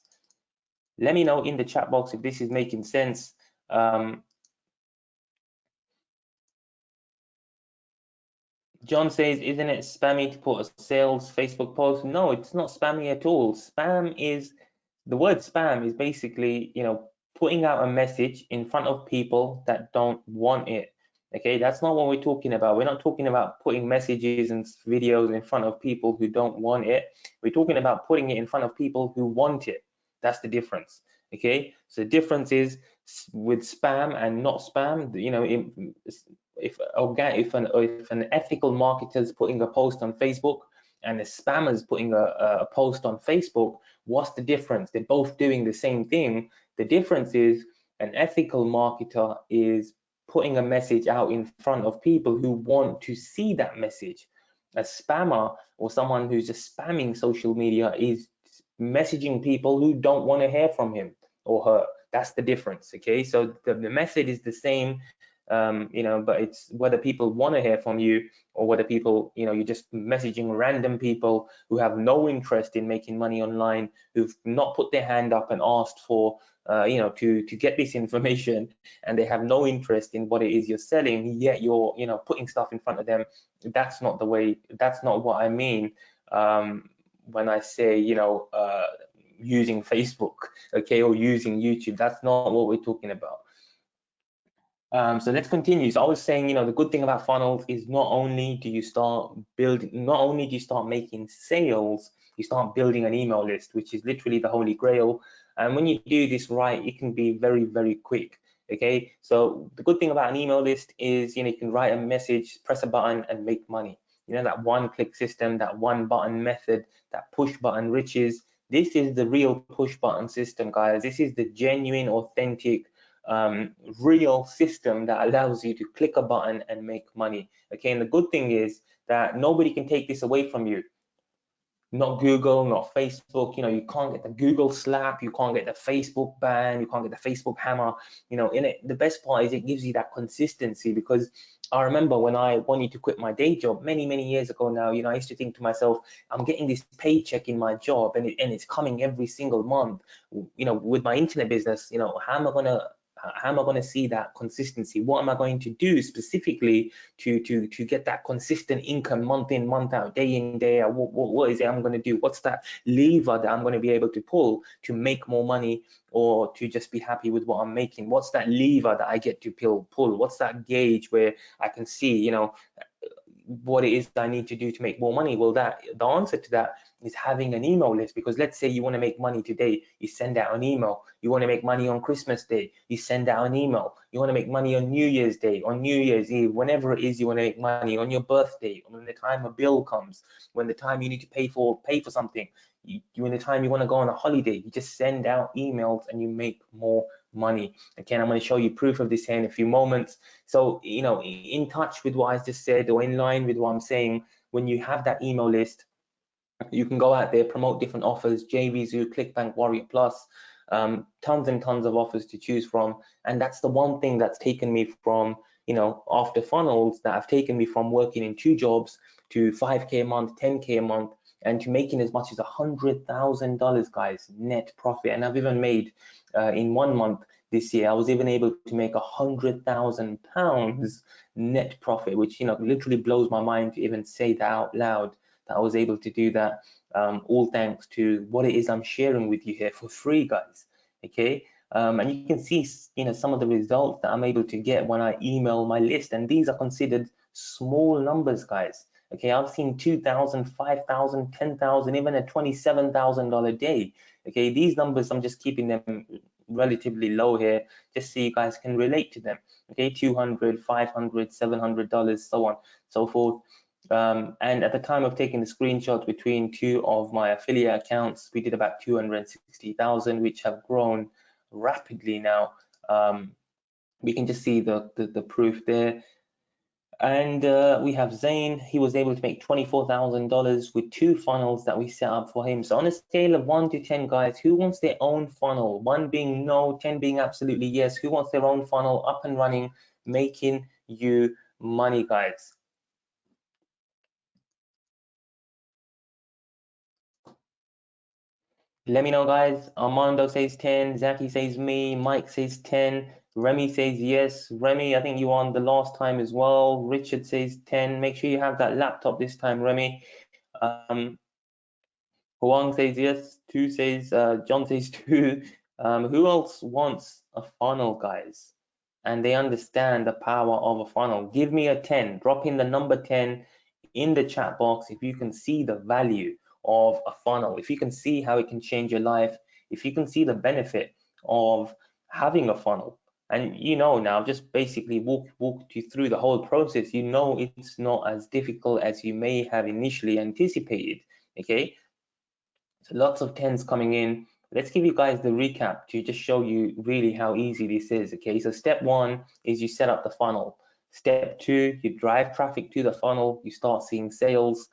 Let me know in the chat box if this is making sense. John says, isn't it spammy to put a sales Facebook post? No, it's not spammy at all. Spam is, the word spam is basically, you know, putting out a message in front of people that don't want it. Okay, that's not what we're talking about. We're not talking about putting messages and videos in front of people who don't want it. We're talking about putting it in front of people who want it. That's the difference. Okay, so the difference is with spam and not spam. You know, if an ethical marketer is putting a post on Facebook and a spammer is putting a post on Facebook, what's the difference? They're both doing the same thing. The difference is an ethical marketer is putting a message out in front of people who want to see that message. A spammer or someone who's just spamming social media is messaging people who don't want to hear from him or her. That's the difference. Okay, so the message is the same, you know, but it's whether people want to hear from you or whether people, you know, you're just messaging random people who have no interest in making money online, who've not put their hand up and asked for, you know, to get this information, and they have no interest in what it is you're selling, yet you're, you know, putting stuff in front of them. That's not the way. That's not what I mean when I say, you know, using Facebook, okay, or using YouTube. That's not what we're talking about. So let's continue. So I was saying, you know, the good thing about funnels is not only do you start making sales, you start building an email list, which is literally the holy grail. And when you do this right, it can be very, very quick. Okay, so the good thing about an email list is, you know, you can write a message, press a button, and make money. You know, that one-click system, that one-button method, that push-button riches. This is the real push-button system, guys. This is the genuine, authentic, real system that allows you to click a button and make money. Okay, and the good thing is that nobody can take this away from you. not Google, not Facebook. You know, you can't get the Google slap, you can't get the Facebook ban, you can't get the Facebook hammer. You know, in it, the best part is it gives you that consistency, because I remember when I wanted to quit my day job many years ago now, you know, I used to think to myself, I'm getting this paycheck in my job, and it's coming every single month. You know, with my internet business, you know, how am I gonna see that consistency? What am I going to do specifically to get that consistent income month in, month out, day in, day out? What is it I'm going to do? What's that lever that I'm going to be able to pull to make more money, or to just be happy with what I'm making? What's that lever that I get to pull? What's that gauge where I can see, you know, what it is I need to do to make more money? Well, the answer to that is having an email list. Because let's say you want to make money today, you send out an email. You want to make money on Christmas Day, you send out an email. You want to make money on New Year's Day, on New Year's Eve, whenever it is you want to make money, on your birthday, when the time a bill comes, when the time you need to pay for something, when the time you want to go on a holiday, you just send out emails and you make more money. Again, I'm going to show you proof of this here in a few moments. So, you know, in touch with what I just said, or in line with what I'm saying, when you have that email list, you can go out there, promote different offers, JVZoo, ClickBank, Warrior Plus, tons and tons of offers to choose from. And that's the one thing that's taken me from, you know, after funnels, that have taken me from working in 2 jobs to 5K a month, 10K a month, and to making as much as $100,000, guys, net profit. And I've even made in 1 month this year, I was even able to make £100,000 net profit, which, you know, literally blows my mind to even say that out loud, that I was able to do that, all thanks to what it is I'm sharing with you here for free, guys. Okay, and you can see, you know, some of the results that I'm able to get when I email my list, and these are considered small numbers, guys. Okay, I've seen 2,000, 5,000, 10,000, even a $27,000 day. Okay, these numbers, I'm just keeping them relatively low here, just so you guys can relate to them. Okay, 200, 500, $700, so on, so forth. And at the time of taking the screenshot between 2 of my affiliate accounts, we did about 260,000, which have grown rapidly now. We can just see the proof there. And we have Zane. He was able to make $24,000 with 2 funnels that we set up for him. So on a scale of 1 to 10, guys, who wants their own funnel? 1 being no, 10 being absolutely yes. Who wants their own funnel up and running, making you money, guys? Let me know, guys. Armando says 10, Zaki says me, Mike says 10, Remy says yes. Remy, I think you were on the last time as well. Richard says 10. Make sure you have that laptop this time, Remy. Huang says yes. 2 says, John says 2. Who else wants a funnel, guys? And they understand the power of a funnel. Give me a 10. Drop in the number 10 in the chat box if you can see the value of a funnel, if you can see how it can change your life, if you can see the benefit of having a funnel. And you know, now just basically walked you through the whole process. You know, it's not as difficult as you may have initially anticipated. Okay, so lots of 10s coming in. Let's give you guys the recap to just show you really how easy this is. Okay, so step 1 is you set up the funnel. Step 2, you drive traffic to the funnel, you start seeing sales.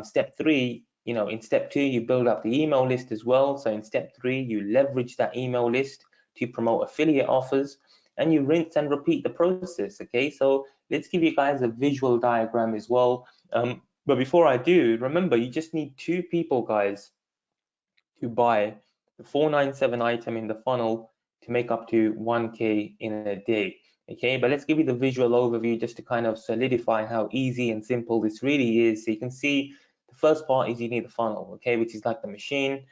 Step 3, you know, in step 2, you build up the email list as well. So in step 3, you leverage that email list to promote affiliate offers, and you rinse and repeat the process. Okay, so let's give you guys a visual diagram as well. But before I do, remember, you just need 2 people, guys, to buy the 497 item in the funnel to make up to 1K in a day. Okay, but let's give you the visual overview just to kind of solidify how easy and simple this really is. So you can see the first part is you need the funnel, okay, which is like the machine.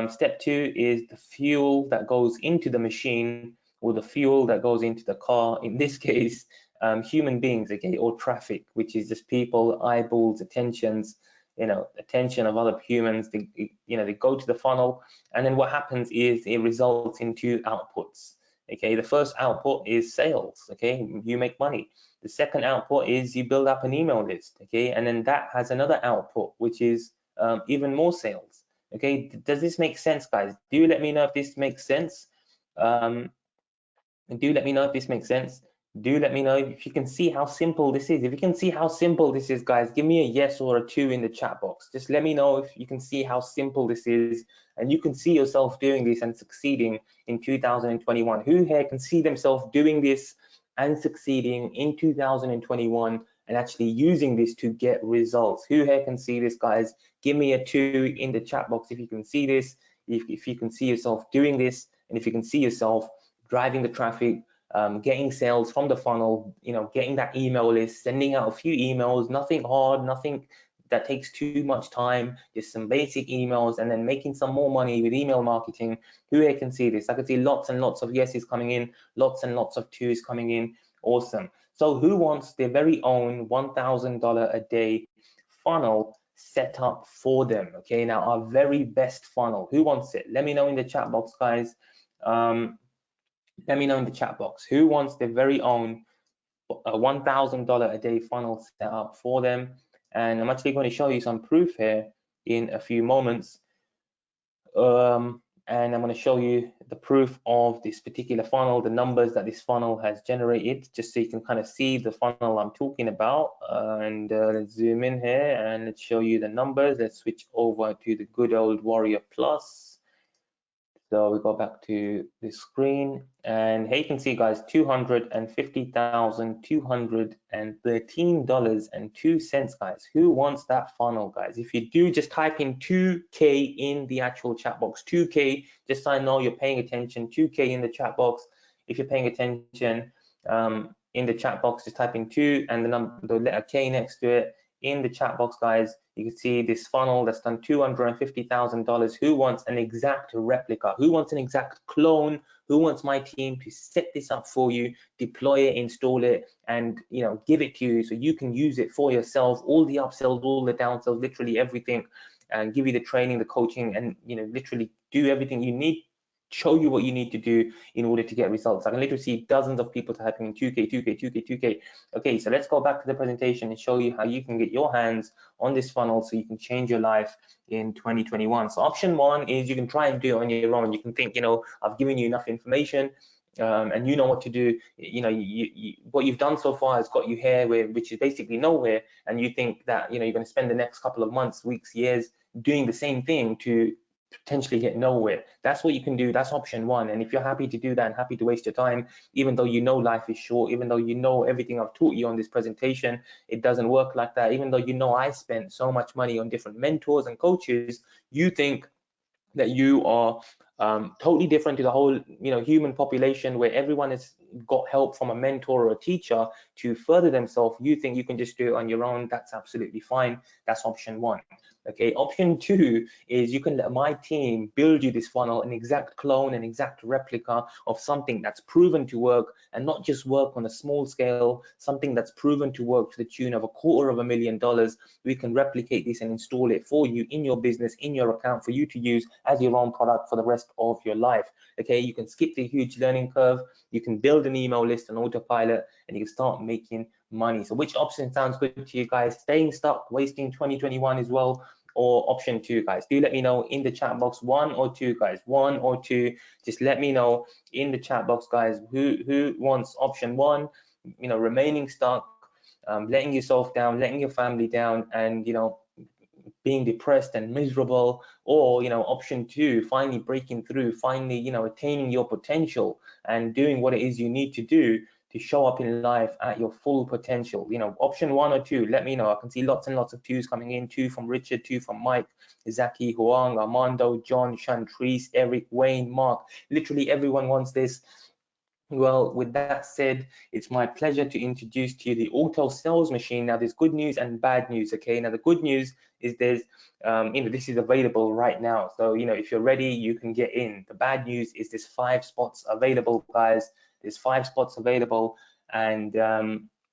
Step 2 is the fuel that goes into the machine, or the fuel that goes into the car. In this case, human beings, okay, or traffic, which is just people, eyeballs, attentions, you know, attention of other humans. They go to the funnel, and then what happens is it results into outputs. Okay, the first output is sales. Okay, you make money. The second output is you build up an email list. Okay, and then that has another output, which is even more sales. Okay, does this make sense, guys? Do let me know if this makes sense. Do let me know if this makes sense. Do let me know if you can see how simple this is. If you can see how simple this is, guys, give me a yes or a 2 in the chat box. Just let me know if you can see how simple this is and you can see yourself doing this and succeeding in 2021. Who here can see themselves doing this and succeeding in 2021 and actually using this to get results? Who here can see this, guys? Give me a 2 in the chat box if you can see this, if you can see yourself doing this, and if you can see yourself driving the traffic, getting sales from the funnel, getting that email list, sending out a few emails, nothing hard, nothing that takes too much time, just some basic emails, and then making some more money with email marketing. Who here can see this? I can see lots and lots of yeses coming in, lots and lots of 2s coming in. Awesome. So who wants their very own $1,000 a day funnel set up for them? Okay, now our very best funnel. Who wants it? Let me know in the chat box, guys. Let me know in the chat box who wants their very own $1,000 a day funnel set up for them. And I'm actually going to show you some proof here in a few moments. And I'm going to show you the proof of this particular funnel, the numbers that this funnel has generated, just so you can kind of see the funnel I'm talking about. And let's zoom in here and let's show you the numbers. Let's switch over to the good old Warrior Plus. So we go back to the screen, and here you can see, guys, $250,213.02, guys. Who wants that funnel, guys? If you do, just type in 2K in the actual chat box. 2K, just so I know you're paying attention. 2K in the chat box. If you're paying attention, in the chat box, just type in 2 and the letter K next to it. In the chat box, guys, you can see this funnel that's done $250,000. Who wants an exact replica? Who wants an exact clone? Who wants my team to set this up for you, deploy it, install it, and give it to you so you can use it for yourself? All the upsells, all the downsells, literally everything, and give you the training, the coaching, and literally do everything you need. Show you what you need to do in order to get results. I can literally see dozens of people typing in 2K, 2K, 2K, 2K. Okay, so let's go back to the presentation and show you how you can get your hands on this funnel so you can change your life in 2021. So option 1 is you can try and do it on your own. You can think, I've given you enough information and you know what to do. What you've done so far has got you here, which is basically nowhere, and you think that you're going to spend the next couple of months, weeks, years doing the same thing to potentially get nowhere. That's what you can do. That's option 1. And if you're happy to do that and happy to waste your time, even though life is short, even though everything I've taught you on this presentation, it doesn't work like that. Even though I spent so much money on different mentors and coaches, you think that you are totally different to the whole human population, where everyone has got help from a mentor or a teacher to further themselves. You think you can just do it on your own. That's absolutely fine. That's option 1. Okay, option 2 is you can let my team build you this funnel, an exact clone, an exact replica of something that's proven to work, and not just work on a small scale, something that's proven to work to the tune of $250,000. We can replicate this and install it for you in your business, in your account, for you to use as your own product for the rest of your life. Okay, you can skip the huge learning curve, you can build an email list on autopilot, and you can start making money. So which option sounds good to you guys? Staying stuck, wasting 2021 as well, or option 2, guys? Do let me know in the chat box. 1 or 2, guys. 1 or 2. Just let me know in the chat box, guys, who wants option 1, remaining stuck, letting yourself down, letting your family down, and being depressed and miserable, or option 2, finally breaking through, finally attaining your potential and doing what it is you need to do to show up in life at your full potential. Option 1 or 2, let me know. I can see lots and lots of 2s coming in. 2 from Richard, 2 from Mike, Zaki, Huang, Armando, John, Chantrice, Eric, Wayne, Mark. Literally everyone wants this. Well, with that said, it's my pleasure to introduce to you the auto sales machine. Now, there's good news and bad news. Okay, now the good news is there's this is available right now, so if you're ready, you can get in. The bad news is there's 5 spots available, guys. There's 5 spots available, and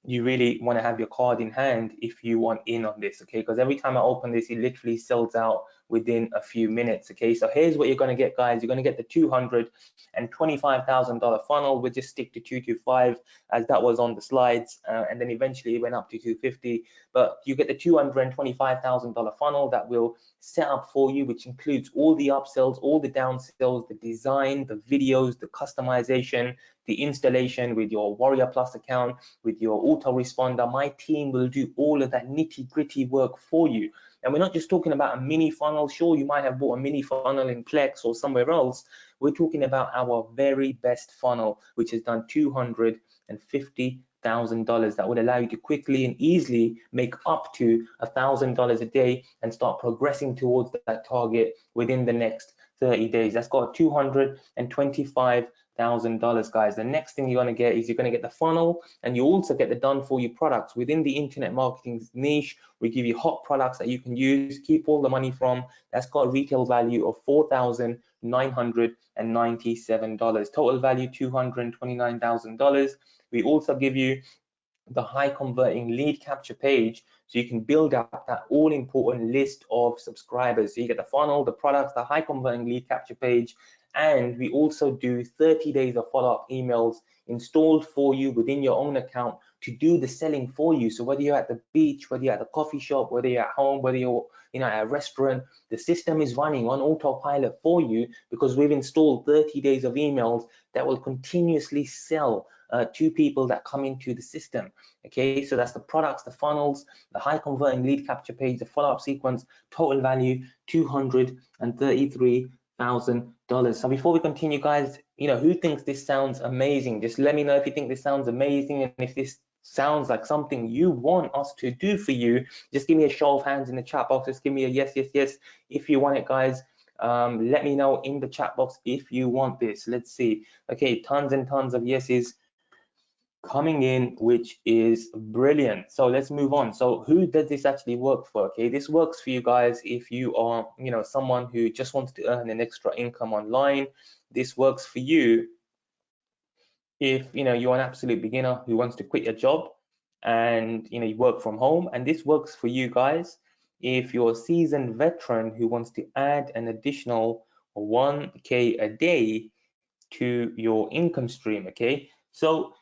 you really want to have your card in hand if you want in on this. Okay, because every time I open this, it literally sells out within a few minutes. Okay, so here's what you're going to get, guys. You're going to get the $225,000 funnel. We'll just stick to 225 as that was on the slides, and then eventually it went up to 250. But you get the $225,000 funnel that will set up for you, which includes all the upsells, all the downsells, the design, the videos, the customization, the installation with your Warrior Plus account, with your autoresponder. My team will do all of that nitty-gritty work for you. And we're not just talking about a mini funnel. Sure, you might have bought a mini funnel in Plex or somewhere else. We're talking about our very best funnel, which has done $250,000. That would allow you to quickly and easily make up to $1,000 a day and start progressing towards that target within the next 30 days. That's got $225,000, guys. The next thing you're going to get is you're going to get the funnel, and you also get the done for you products within the internet marketing niche. We give you hot products that you can use, keep all the money from. That's got a retail value of $4,997. Total value $229,000. We also give you the high converting lead capture page, so you can build up that all important list of subscribers. So you get the funnel, the products, the high converting lead capture page, and we also do 30 days of follow-up emails installed for you within your own account to do the selling for you. So whether you're at the beach, whether you're at the coffee shop, whether you're at home, whether you're at a restaurant, the system is running on autopilot for you, because we've installed 30 days of emails that will continuously sell to people that come into the system. Okay, so that's the products, the funnels, the high converting lead capture page, the follow-up sequence. Total value $233,000. So before we continue, guys, who thinks this sounds amazing? Just let me know if you think this sounds amazing, and if this sounds like something you want us to do for you. Just give me a show of hands in the chat box. Just give me a yes, yes, yes if you want it, guys. Let me know in the chat box if you want this. Let's see. Okay, tons and tons of yeses coming in, which is brilliant. So let's move on. So who does this actually work for? Okay, this works for you guys if you are someone who just wants to earn an extra income online. This works for you if you're an absolute beginner who wants to quit your job and you work from home. And this works for you guys if you're a seasoned veteran who wants to add an additional 1K a day to your income stream. Okay, so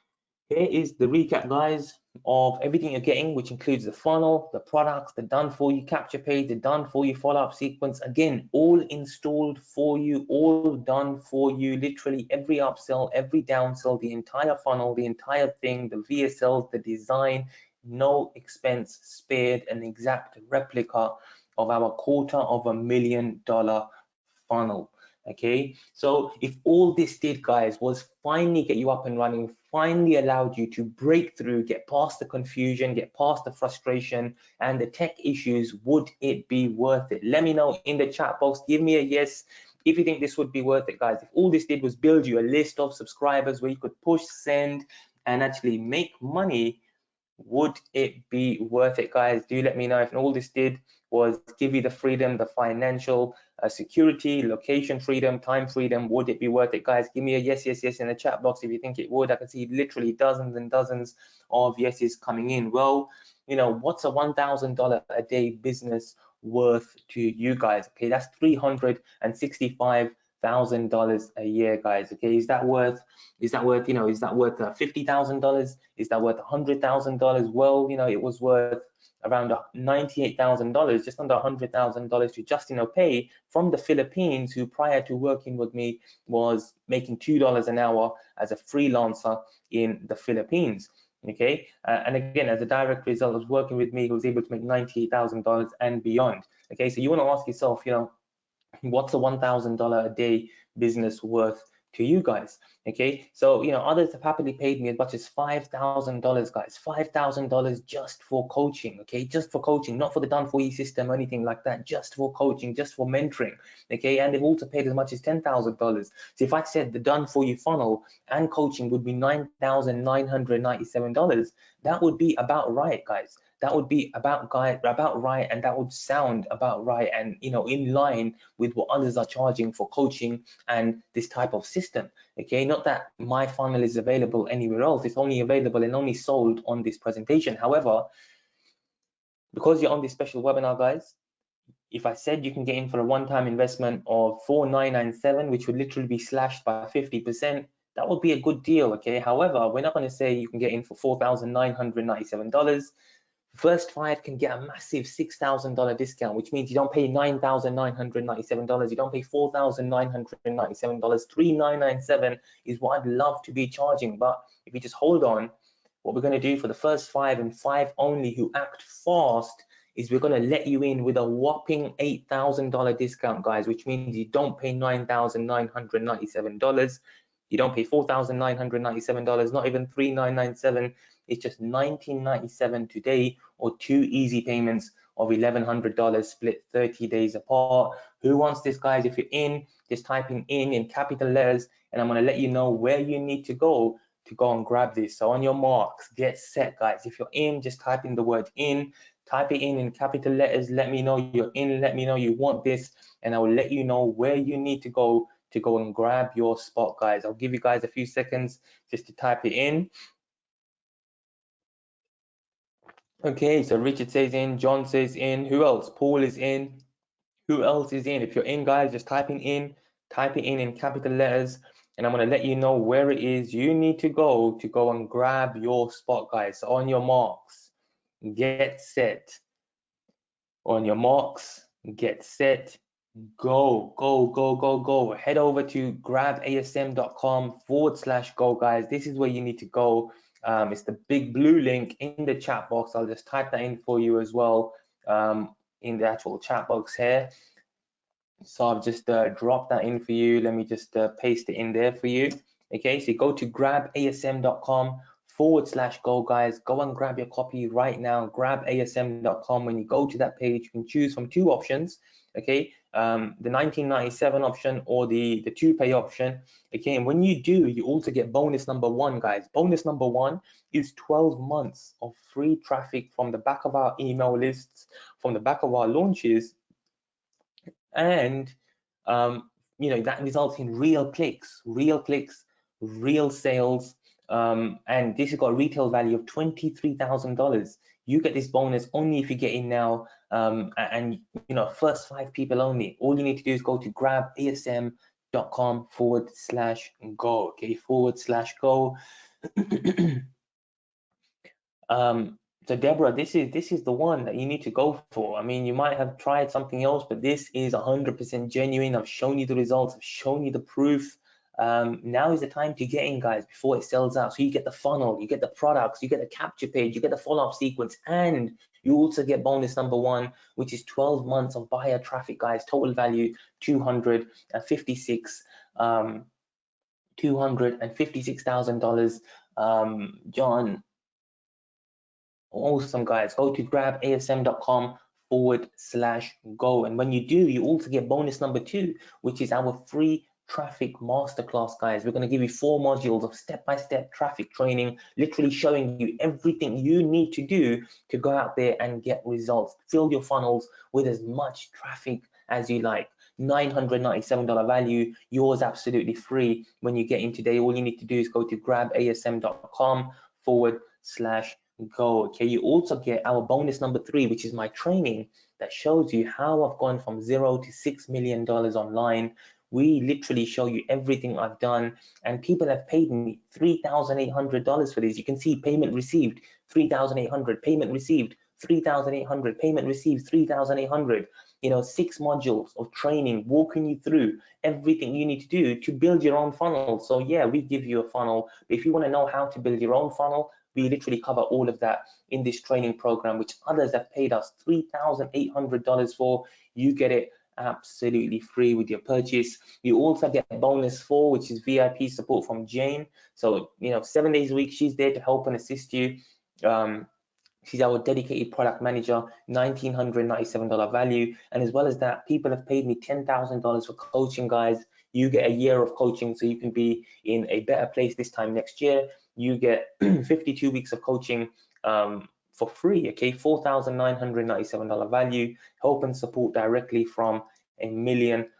here is the recap, guys, of everything you're getting, which includes the funnel, the products, the done for you capture page, the done for you follow-up sequence. Again, all installed for you, all done for you, literally every upsell, every downsell, the entire funnel, the entire thing, the VSLs, the design, no expense spared, an exact replica of our $250,000 funnel. Okay, so if all this did, guys, was finally get you up and running, finally allowed you to break through, get past the confusion, get past the frustration and the tech issues, would it be worth it? Let me know in the chat box. Give me a yes if you think this would be worth it, guys. If all this did was build you a list of subscribers where you could push send and actually make money, would it be worth it, guys? Do let me know. If all this did was give you the freedom, the financial security, location freedom, time freedom, would it be worth it, guys? Give me a yes, yes, yes in the chat box if you think it would. I can see literally dozens and dozens of yeses coming in. Well, what's a $1,000 a day business worth to you guys? Okay, that's $365,000 a year, guys. Okay, is that worth $50,000? Is that worth $100,000? Well, it was worth around $98,000, just under $100,000 to Justin Opay from the Philippines, who prior to working with me was making $2 an hour as a freelancer in the Philippines. Okay, and again, as a direct result of working with me, he was able to make $98,000 and beyond. Okay, so you want to ask yourself, what's a $1,000 a day business worth to you guys? Okay, so others have happily paid me as much as $5,000, guys. $5,000 just for coaching. Okay, just for coaching, not for the done for you system or anything like that, just for coaching, just for mentoring. Okay, and they've also paid as much as $10,000. So if I said the done for you funnel and coaching would be $9,997, that would be about right, guys. That would be about right, and that would sound about right, and in line with what others are charging for coaching and this type of system. Okay, not that my funnel is available anywhere else. It's only available and only sold on this presentation. However, because you're on this special webinar, guys, if I said you can get in for a one-time investment of 4,997, which would literally be slashed by 50%, that would be a good deal, okay? However, we're not going to say you can get in for $4,997. First 5 can get a massive $6,000 discount, which means you don't pay $9,997. You don't pay $4,997. $3,997 is what I'd love to be charging. But if you just hold on, what we're going to do for the first 5 and 5 only who act fast is we're going to let you in with a whopping $8,000 discount, guys, which means you don't pay $9,997. You don't pay $4,997, not even $3,997. It's just $1,997 today, or 2 easy payments of $1,100 split 30 days apart. Who wants this, guys? If you're in, just type in capital letters, and I'm going to let you know where you need to go and grab this. So on your marks, get set, guys. If you're in, just type in the word in, type it in capital letters. Let me know you're in, let me know you want this, and I will let you know where you need to go and grab your spot, guys. I'll give you guys a few seconds just to type it in. Okay, so Richard says in, John says in, who else? Paul is in. Who else is in? If you're in, guys, just type it in capital letters, and I'm going to let you know where it is you need to go and grab your spot, guys. So on your marks, get set. On your marks, get set, go, go, go, go, go. Head over to grabasm.com/go, guys. This is where you need to go. It's the big blue link in the chat box. I'll just type that in for you as well, in the actual chat box here. So I've just dropped that in for you. Let me just paste it in there for you. Okay, so you go to grabasm.com/go, guys. Go and grab your copy right now. Grabasm.com. When you go to that page, you can choose from 2 options. Okay, the 1997 option or the 2-pay option. Okay, and when you do, you also get bonus number 1, guys. Bonus number 1 is 12 months of free traffic from the back of our email lists, from the back of our launches, and you know, that results in real clicks, real sales, and this has got a retail value of $23,000. You get this bonus only if you get in now, and you know, first 5 people only. All you need to do is go to grabasm.com/go, okay, /go. So Deborah, this is the one that you need to go for. I mean, you might have tried something else, but this is 100% genuine. I've shown you the results, I've shown you the proof. Now is the time to get in, guys, before it sells out. So you get the funnel, you get the products, you get the capture page, you get the follow-up sequence, and you also get bonus number 1, which is 12 months of buyer traffic, guys. Total value $256,000. John, awesome, guys. Go to grabasm.com/go, and when you do, you also get bonus number 2, which is our free traffic masterclass, guys. We're going to give you 4 modules of step-by-step traffic training, literally showing you everything you need to do to go out there and get results. Fill your funnels with as much traffic as you like. $997 value, yours absolutely free. When you get in today, all you need to do is go to grabasm.com/go. Okay, you also get our bonus number 3, which is my training that shows you how I've gone from 0 to $6 million online. We literally show you everything I've done, and people have paid me $3,800 for this. You can see payment received, 3,800, payment received, 3,800, payment received, 3,800. You know, 6 modules of training walking you through everything you need to do to build your own funnel. So yeah, we give you a funnel, but if you want to know how to build your own funnel, we literally cover all of that in this training program, which others have paid us $3,800 for. You get it absolutely free with your purchase. You also get bonus 4, which is VIP support from Jane. So, you know, 7 days a week, she's there to help and assist you. She's our dedicated product manager, $1,997 value. And as well as that, people have paid me $10,000 for coaching, guys. You get a year of coaching, so you can be in a better place this time next year. You get 52 weeks of coaching for free, okay? $4,997 value, help and support directly from $1 million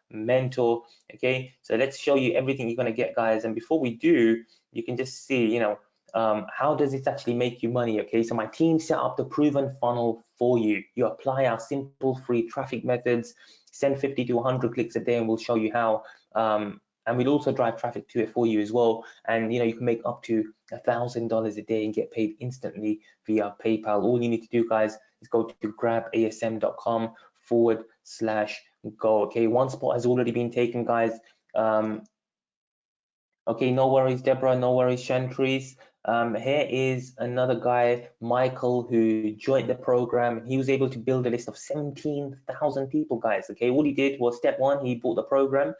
mentor, okay? So let's show you everything you're gonna get, guys. And before we do, you can just see, you know, how does this actually make you money, okay? So my team set up the proven funnel for you. You apply our simple free traffic methods, send 50 to 100 clicks a day, and we'll show you how. And we'll also drive traffic to it for you as well. And you can make up to $1,000 a day and get paid instantly via PayPal. All you need to do, guys, is go to grabasm.com/go. Okay, one spot has already been taken, guys. Okay, no worries, Deborah, no worries, Chantrice. Here is another guy, Michael, who joined the program. He was able to build a list of 17,000 people, guys. Okay, all he did was step one, he bought the program,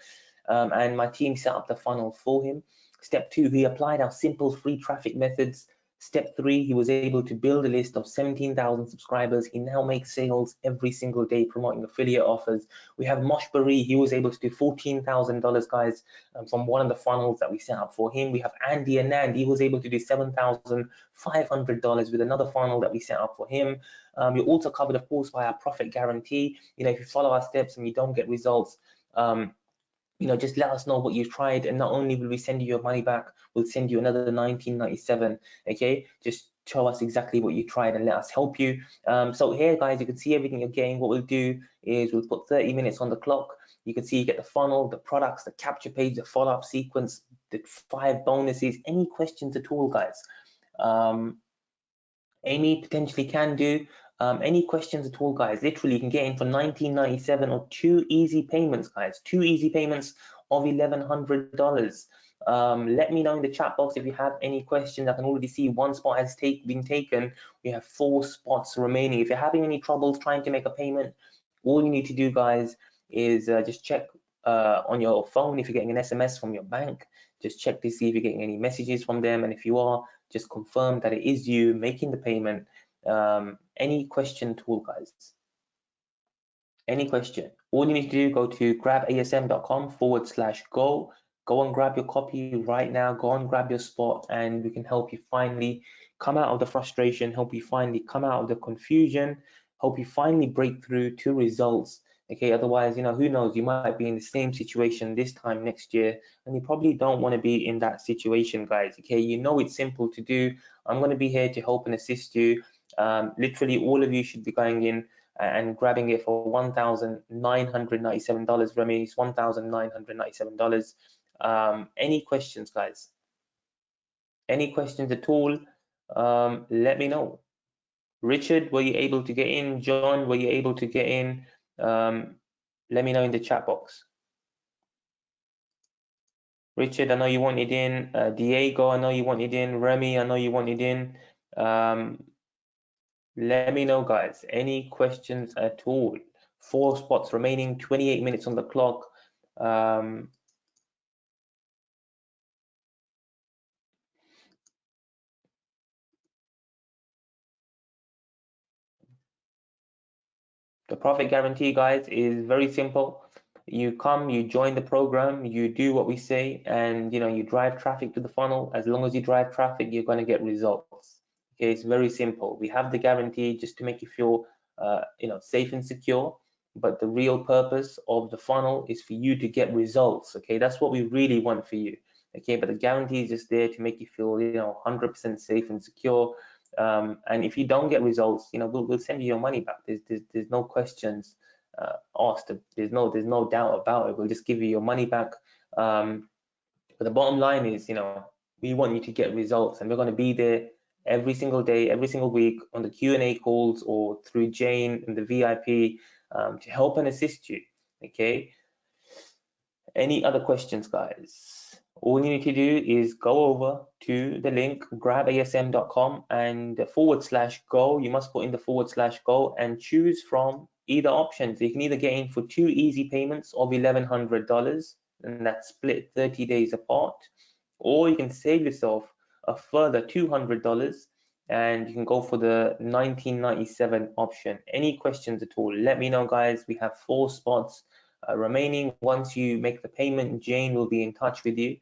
and my team set up the funnel for him. Step two, he applied our simple free traffic methods. Step three, he was able to build a list of 17,000 subscribers. He now makes sales every single day promoting affiliate offers. We have Moshbury, he was able to do $14,000, guys, from one of the funnels that we set up for him. We have Andy Anand, he was able to do $7,500 with another funnel that we set up for him. You're also covered, of course, by our profit guarantee. If you follow our steps and you don't get results, just let us know what you've tried, and not only will we send you your money back, we'll send you another $19.97. Okay, just show us exactly what you tried and let us help you. So here, guys, you can see everything you're getting. What we'll do is we'll put 30 minutes on the clock. You can see you get the funnel, the products, the capture page, the follow-up sequence, the 5 bonuses. Any questions at all, guys? Amy potentially can do. Any questions at all, guys? Literally, you can get in for $19.97 or 2 easy payments, guys. 2 easy payments of $1,100. Let me know in the chat box if you have any questions. I can already see one spot has been taken. We have 4 spots remaining. If you're having any troubles trying to make a payment, all you need to do, guys, is just check on your phone if you're getting an SMS from your bank. Just check to see if you're getting any messages from them, and if you are, just confirm that it is you making the payment. Any question at all, guys? Any question? All you need to do, go to grabasm.com/go. Go and grab your copy right now. Go and grab your spot, and we can help you finally come out of the frustration, help you finally come out of the confusion, help you finally break through to results. Okay, otherwise, who knows, you might be in the same situation this time next year, and you probably don't want to be in that situation, guys. Okay, it's simple to do. I'm going to be here to help and assist you. Literally, all of you should be going in and grabbing it for $1,997. Remy, it's $1,997. Any questions, guys? Any questions at all? Let me know. Richard, were you able to get in? John, were you able to get in? Let me know in the chat box. Richard, I know you wanted in. Diego, I know you wanted in. Remy, I know you wanted in. Let me know, guys. Any questions at all? 4 spots remaining, 28 minutes on the clock. The profit guarantee, guys, is very simple. You come, you join the program, you do what we say, and you drive traffic to the funnel. As long as you drive traffic, you're going to get results. Okay, it's very simple. We have the guarantee just to make you feel safe and secure, but the real purpose of the funnel is for you to get results. Okay, that's what we really want for you. Okay, but the guarantee is just there to make you feel 100% safe and secure. And if you don't get results, we'll send you your money back. There's no questions asked. There's no doubt about it. We'll just give you your money back. But the bottom line is, we want you to get results, and we're going to be there every single day, every single week on the Q&A calls or through Jane and the VIP to help and assist you. Okay. Any other questions, guys? All you need to do is go over to the link grabasm.com and /go. You must put in the /go and choose from either options. You can either get in for 2 easy payments of $1,100, and that's split 30 days apart, or you can save yourself a further $200 and you can go for the $19.97 option. Any questions at all? Let me know, guys. We have 4 spots remaining. Once you make the payment, Jane will be in touch with you.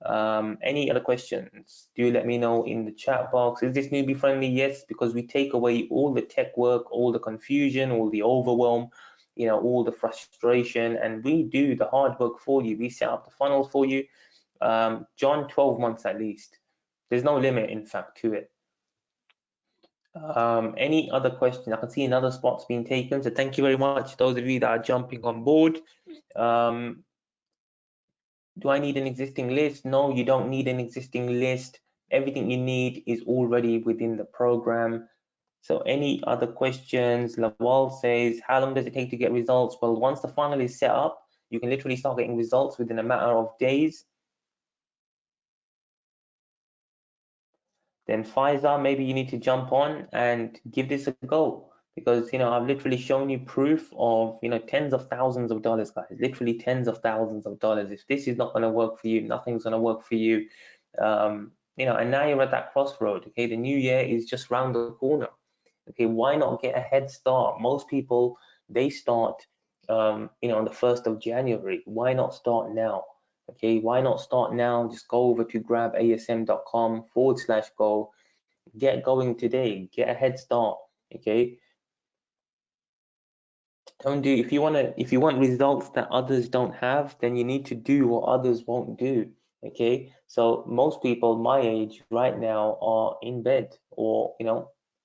Any other questions? Do let me know in the chat box. Is this newbie friendly? Yes, because we take away all the tech work, all the confusion, all the overwhelm, all the frustration, and we do the hard work for you. We set up the funnels for you. John, 12 months at least. There's no limit, in fact, to it. Any other questions? I can see another spot's been taken, so thank you very much, those of you that are jumping on board. Do I need an existing list? No, you don't need an existing list. Everything you need is already within the program. So any other questions? Lawal says, how long does it take to get results? Well, once the funnel is set up, you can literally start getting results within a matter of days. Then Pfizer, maybe you need to jump on and give this a go, because I've literally shown you proof of tens of thousands of dollars, guys, literally tens of thousands of dollars. If this is not going to work for you, nothing's going to work for you. And now you're at that crossroad. Okay, the new year is just round the corner. Okay, why not get a head start? Most people, they start on the 1st of January. Why not start now? Okay, why not start now? Just go over to grabasm.com/go. Get going today. Get a head start. Okay. Don't do if you want results that others don't have, then you need to do what others won't do. Okay. So most people my age right now are in bed, or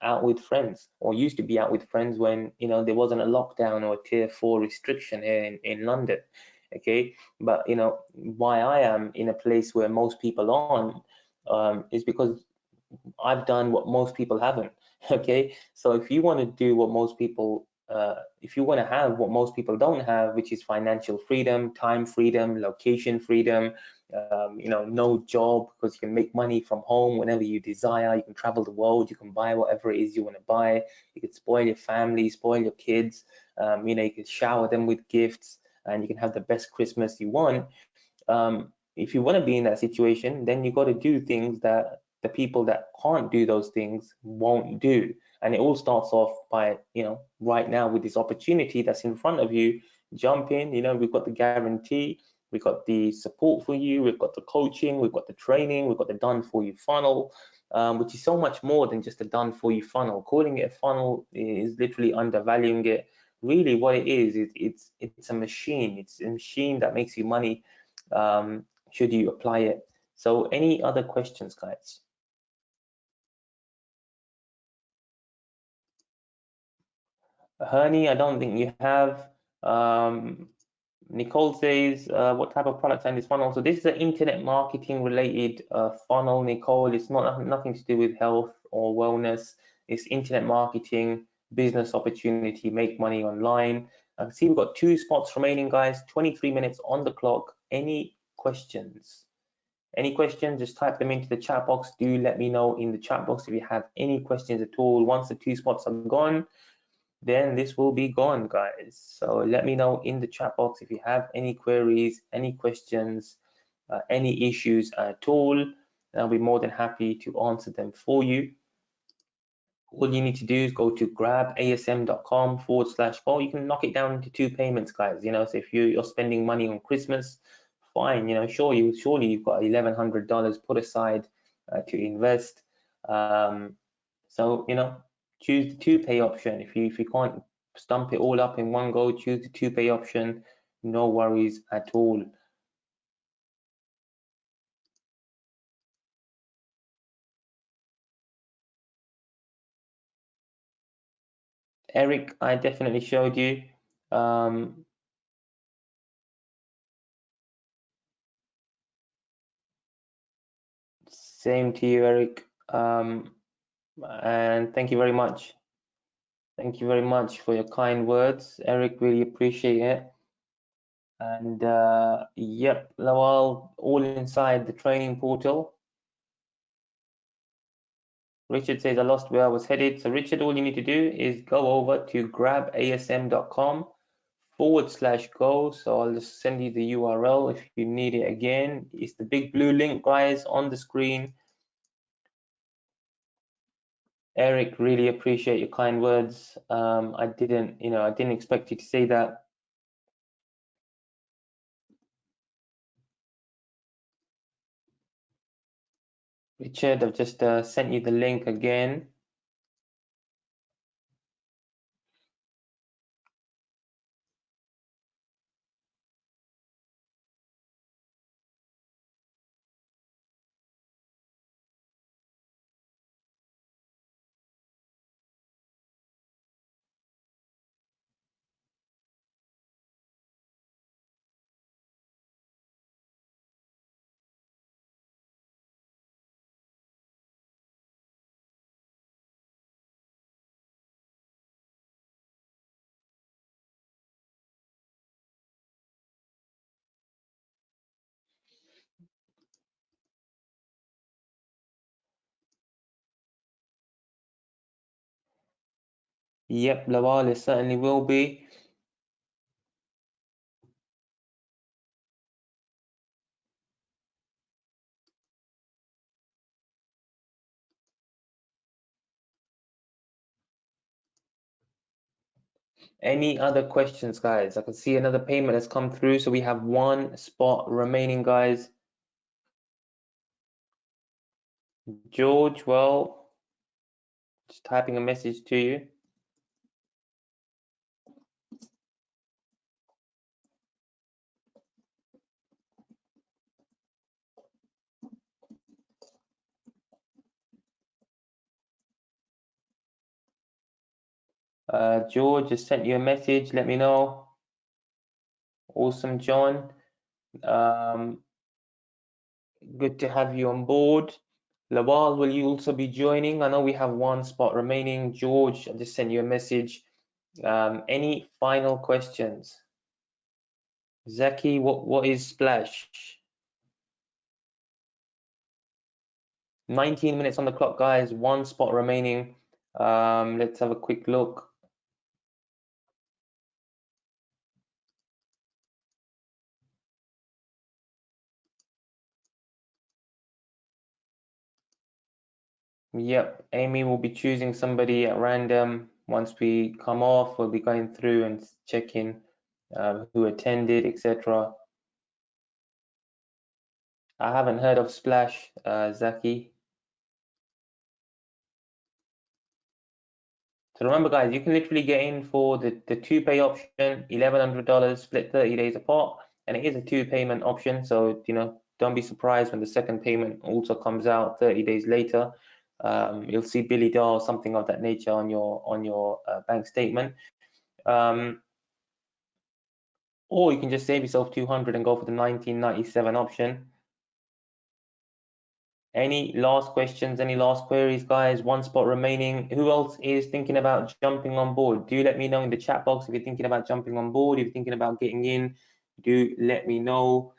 out with friends, or used to be out with friends when there wasn't a lockdown or a tier 4 restriction here in London. Okay. But why I am in a place where most people aren't, is because I've done what most people haven't. Okay, so if you want to do what most people, if you want to have what most people don't have, which is financial freedom, time freedom, location freedom, no job, because you can make money from home whenever you desire. You can travel the world. You can buy whatever it is you want to buy. You can spoil your family, spoil your kids. You can shower them with gifts, and you can have the best Christmas you want. If you want to be in that situation, then you got to do things that the people that can't do those things won't do. And it all starts off by, right now with this opportunity that's in front of you, jump in. We've got the guarantee, we've got the support for you, we've got the coaching, we've got the training, we've got the done for you funnel, which is so much more than just a done for you funnel. Calling it a funnel is literally undervaluing it. Really, what it is it's a machine. It's a machine that makes you money, should you apply it. So any other questions, guys? Honey, I don't think you have. Nicole says, what type of products are in this funnel? So this is an internet marketing related funnel, Nicole. It's not nothing to do with health or wellness. It's internet marketing, business opportunity, make money online. I can see we've got 2 spots remaining, guys. 23 minutes on the clock. Any questions? Any questions, just type them into the chat box. Do let me know in the chat box if you have any questions at all. Once the 2 spots are gone, then this will be gone, guys. So let me know in the chat box if you have any queries, any questions, any issues at all. And I'll be more than happy to answer them for you. All you need to do is go to grabasm.com/go. You can knock it down into 2 payments, guys. So if you're spending money on Christmas, fine. Surely you've got $1,100 put aside to invest. So choose the 2-pay option. If you can't stump it all up in one go, choose the 2-pay option. No worries at all. Eric, I definitely showed you. Same to you, Eric. And thank you very much. Thank you very much for your kind words, Eric. Really appreciate it. And yep, Lawal, all inside the training portal. Richard says, I lost where I was headed. So Richard, all you need to do is go over to grabasm.com/go. So I'll just send you the URL if you need it again. It's the big blue link, guys, on the screen. Eric, really appreciate your kind words. I didn't expect you to say that. Richard, I've just sent you the link again. Yep, Lawal, it certainly will be. Any other questions, guys? I can see another payment has come through, so we have one spot remaining, guys. George, well, just typing a message to you. George just sent you a message. Let me know. Awesome, John. Good to have you on board. Lawal, will you also be joining? I know we have one spot remaining. George, I just sent you a message. Any final questions? Zaki, what is Splash? 19 minutes on the clock, guys. One spot remaining. Let's have a quick look. Yep, Amy will be choosing somebody at random. Once we come off, we'll be going through and checking who attended, etc. I haven't heard of Splash, Zaki. So remember, guys, you can literally get in for the two-pay option, $1,100 split 30 days apart, and it is a two-payment option. So don't be surprised when the second payment also comes out 30 days later. You'll see Billy Dahl, something of that nature, on your bank statement. Or you can just save yourself 200 and go for the 1997 option. Any last questions, any last queries, guys? One spot remaining. Who else is thinking about jumping on board? Do let me know in the chat box if you're thinking about jumping on board. If you're thinking about getting in, do let me know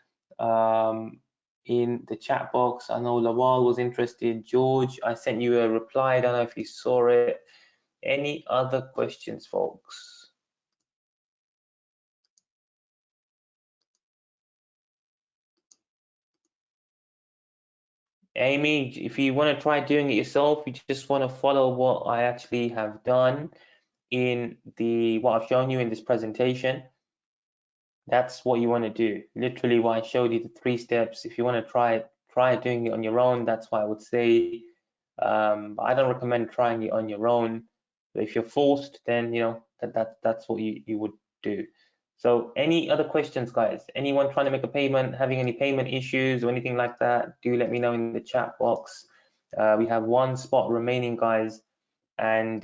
in the chat box. I know Lawal was interested. George, I sent you a reply. I don't know if you saw it. Any other questions, folks? Amy, if you want to try doing it yourself, you just want to follow what I actually have done in what I've shown you in this presentation. That's what you want to do. Literally what I showed you, the 3 steps. If you want to try doing it on your own. That's what I would say. I don't recommend trying it on your own. But if you're forced, then that's what you would do. So any other questions, guys? Anyone trying to make a payment, having any payment issues or anything like that, do let me know in the chat box. We have one spot remaining, guys, and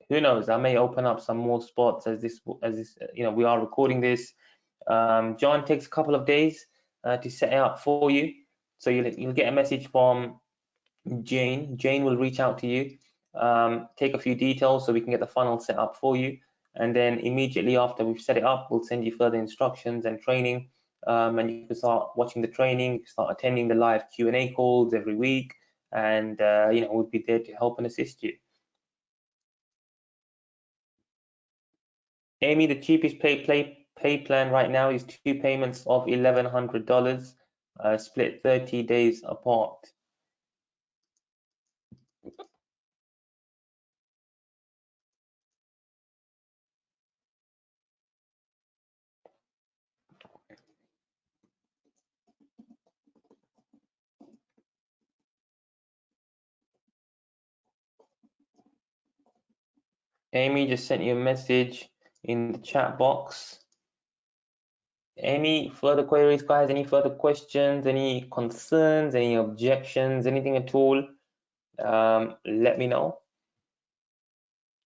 who knows, I may open up some more spots as this we are recording this. John, takes a couple of days to set it up for you, so you'll get a message from Jane. Jane will reach out to you, take a few details so we can get the funnel set up for you, and then immediately after we've set it up, we'll send you further instructions and training, and you can start watching the training, you can start attending the live Q&A calls every week, and we'll be there to help and assist you. Amy, the cheapest pay plan right now is 2 payments of $1,100, split 30 days apart. Amy just sent you a message in the chat box. Any further queries, guys? Any further questions? Any concerns? Any objections? Anything at all? Let me know.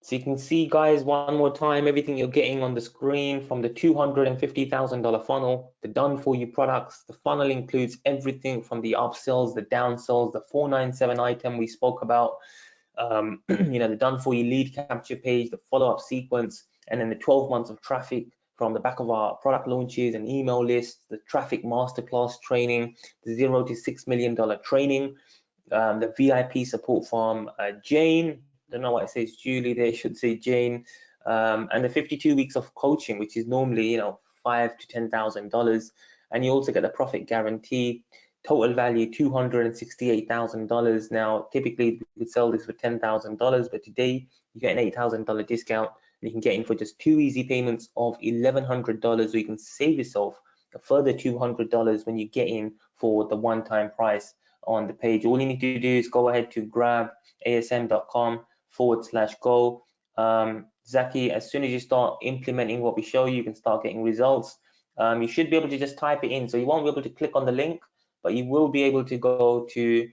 So you can see, guys, one more time, everything you're getting on the screen from the $250,000 funnel, the done-for-you products. The funnel includes everything from the upsells, the downsells, the 497 item we spoke about, the done-for-you lead capture page, the follow-up sequence, and then the 12 months of traffic from the back of our product launches and email lists, the traffic masterclass training, the $0 to $6 million training, the VIP support from Jane, don't know why it says Julie there, it should say Jane. And the 52 weeks of coaching, which is normally, you know, $5,000 to $10,000, and you also get the profit guarantee. Total value $268,000. Now, typically we could sell this for $10,000, but today you get an $8,000 discount. And you can get in for just 2 easy payments of $1,100, so you can save yourself a further $200 when you get in for the one-time price on the page. All you need to do is go ahead to grabasm.com/go. Zaki, as soon as you start implementing what we show you, you can start getting results. You should be able to just type it in, so you won't be able to click on the link, but you will be able to go to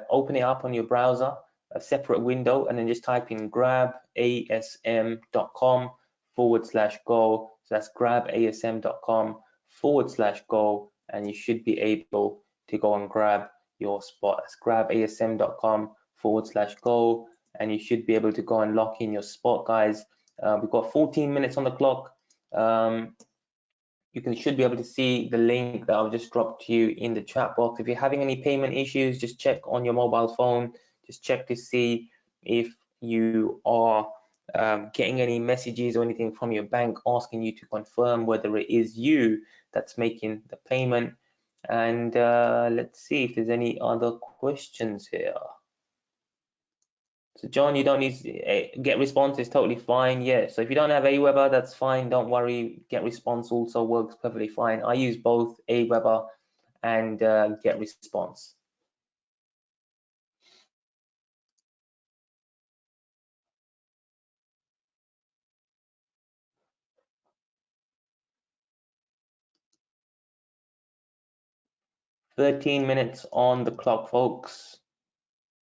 open it up on your browser, a separate window, and then just type in grabasm.com/go. So that's grabasm.com/go, and you should be able to go and grab your spot. That's grabasm.com/go, and you should be able to go and lock in your spot, guys. We've got 14 minutes on the clock. You should be able to see the link that I've just dropped to you in the chat box. If you're having any payment issues, just check on your mobile phone. Just check to see if you are getting any messages or anything from your bank asking you to confirm whether it is you that's making the payment. And let's see if there's any other questions here. So John, you don't need to get response is totally fine. Yeah, so if you don't have Aweber, that's fine. Don't worry. Get response also works perfectly fine. I use both Aweber and get response. "13 minutes on the clock, folks.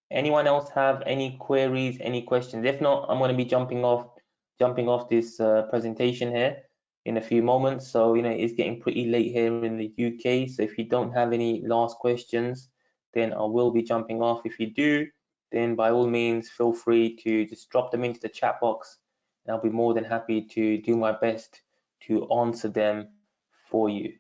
Anyone else have any queries, any questions? If not, I'm going to be jumping off this presentation here in a few moments. So, you know, it's getting pretty late here in the UK. So if you don't have any last questions, then I will be jumping off. If you do, then by all means, feel free to just drop them into the chat box, and I'll be more than happy to do my best to answer them for you.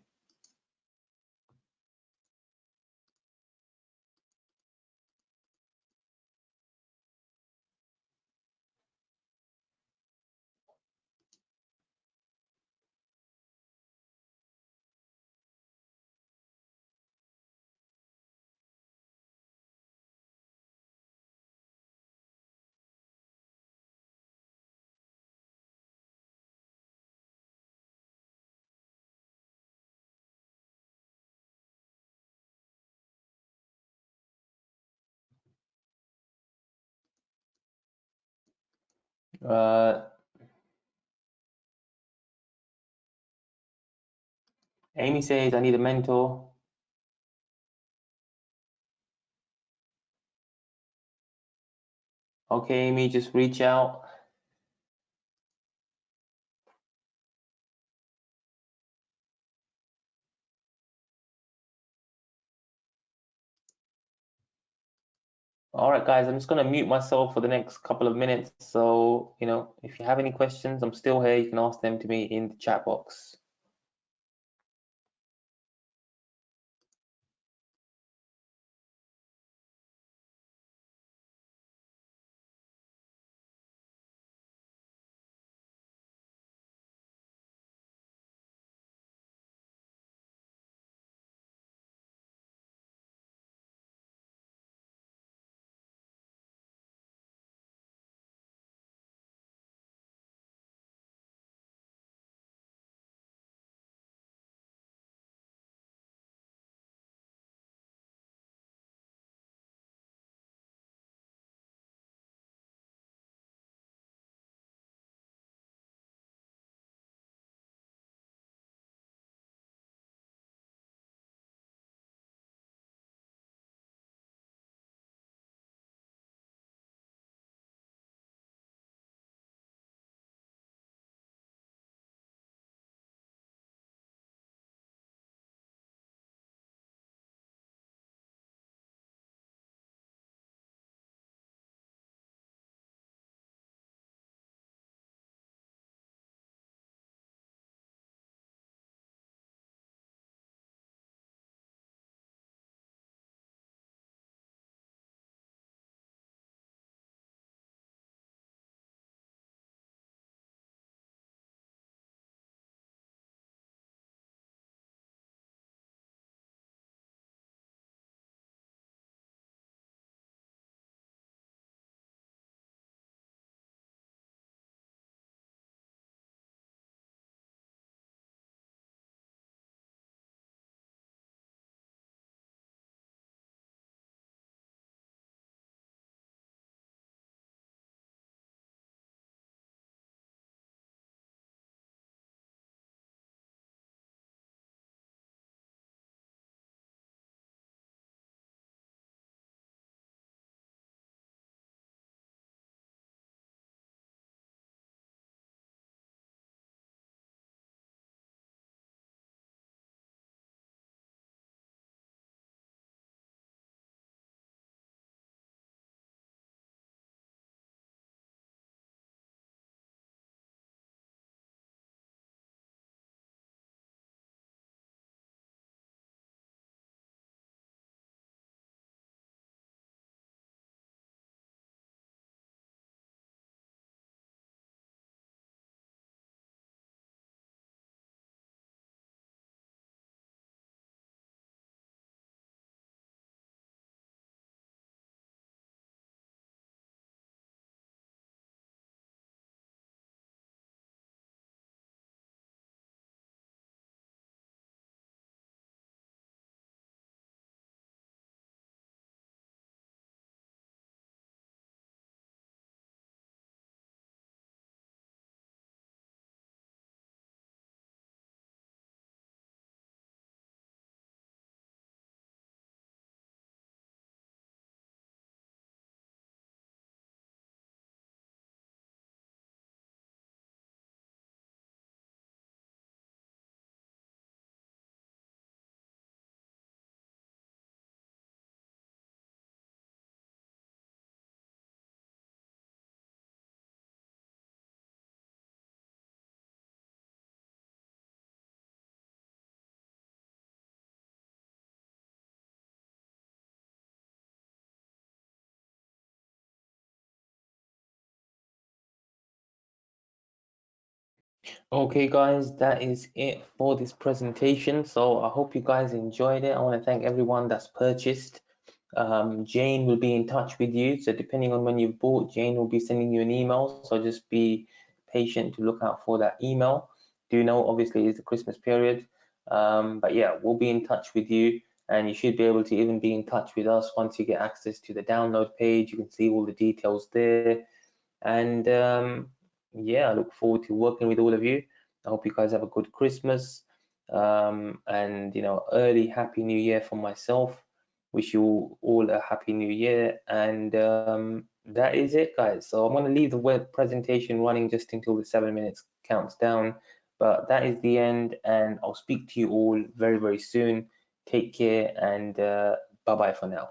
Amy says, I need a mentor. Okay, Amy, just reach out. All right, guys, I'm just going to mute myself for the next couple of minutes. So, you know, if you have any questions, I'm still here. You can ask them to me in the chat box. Okay, guys, that is it for this presentation. So I hope you guys enjoyed it. I want to thank everyone that's purchased. Jane will be in touch with you. So depending on when you've bought, Jane will be sending you an email. So just be patient to look out for that email. Do know, obviously, it's the Christmas period. But yeah, we'll be in touch with you, and you should be able to even be in touch with us once you get access to the download page. You can see all the details there. And yeah, I look forward to working with all of you. I hope you guys have a good Christmas, and early Happy New Year for myself. Wish you all a Happy New Year, and that is it, guys. So I'm going to leave the web presentation running just until the 7 minutes counts down. But that is the end, and I'll speak to you all very, very soon. Take care, and bye bye for now.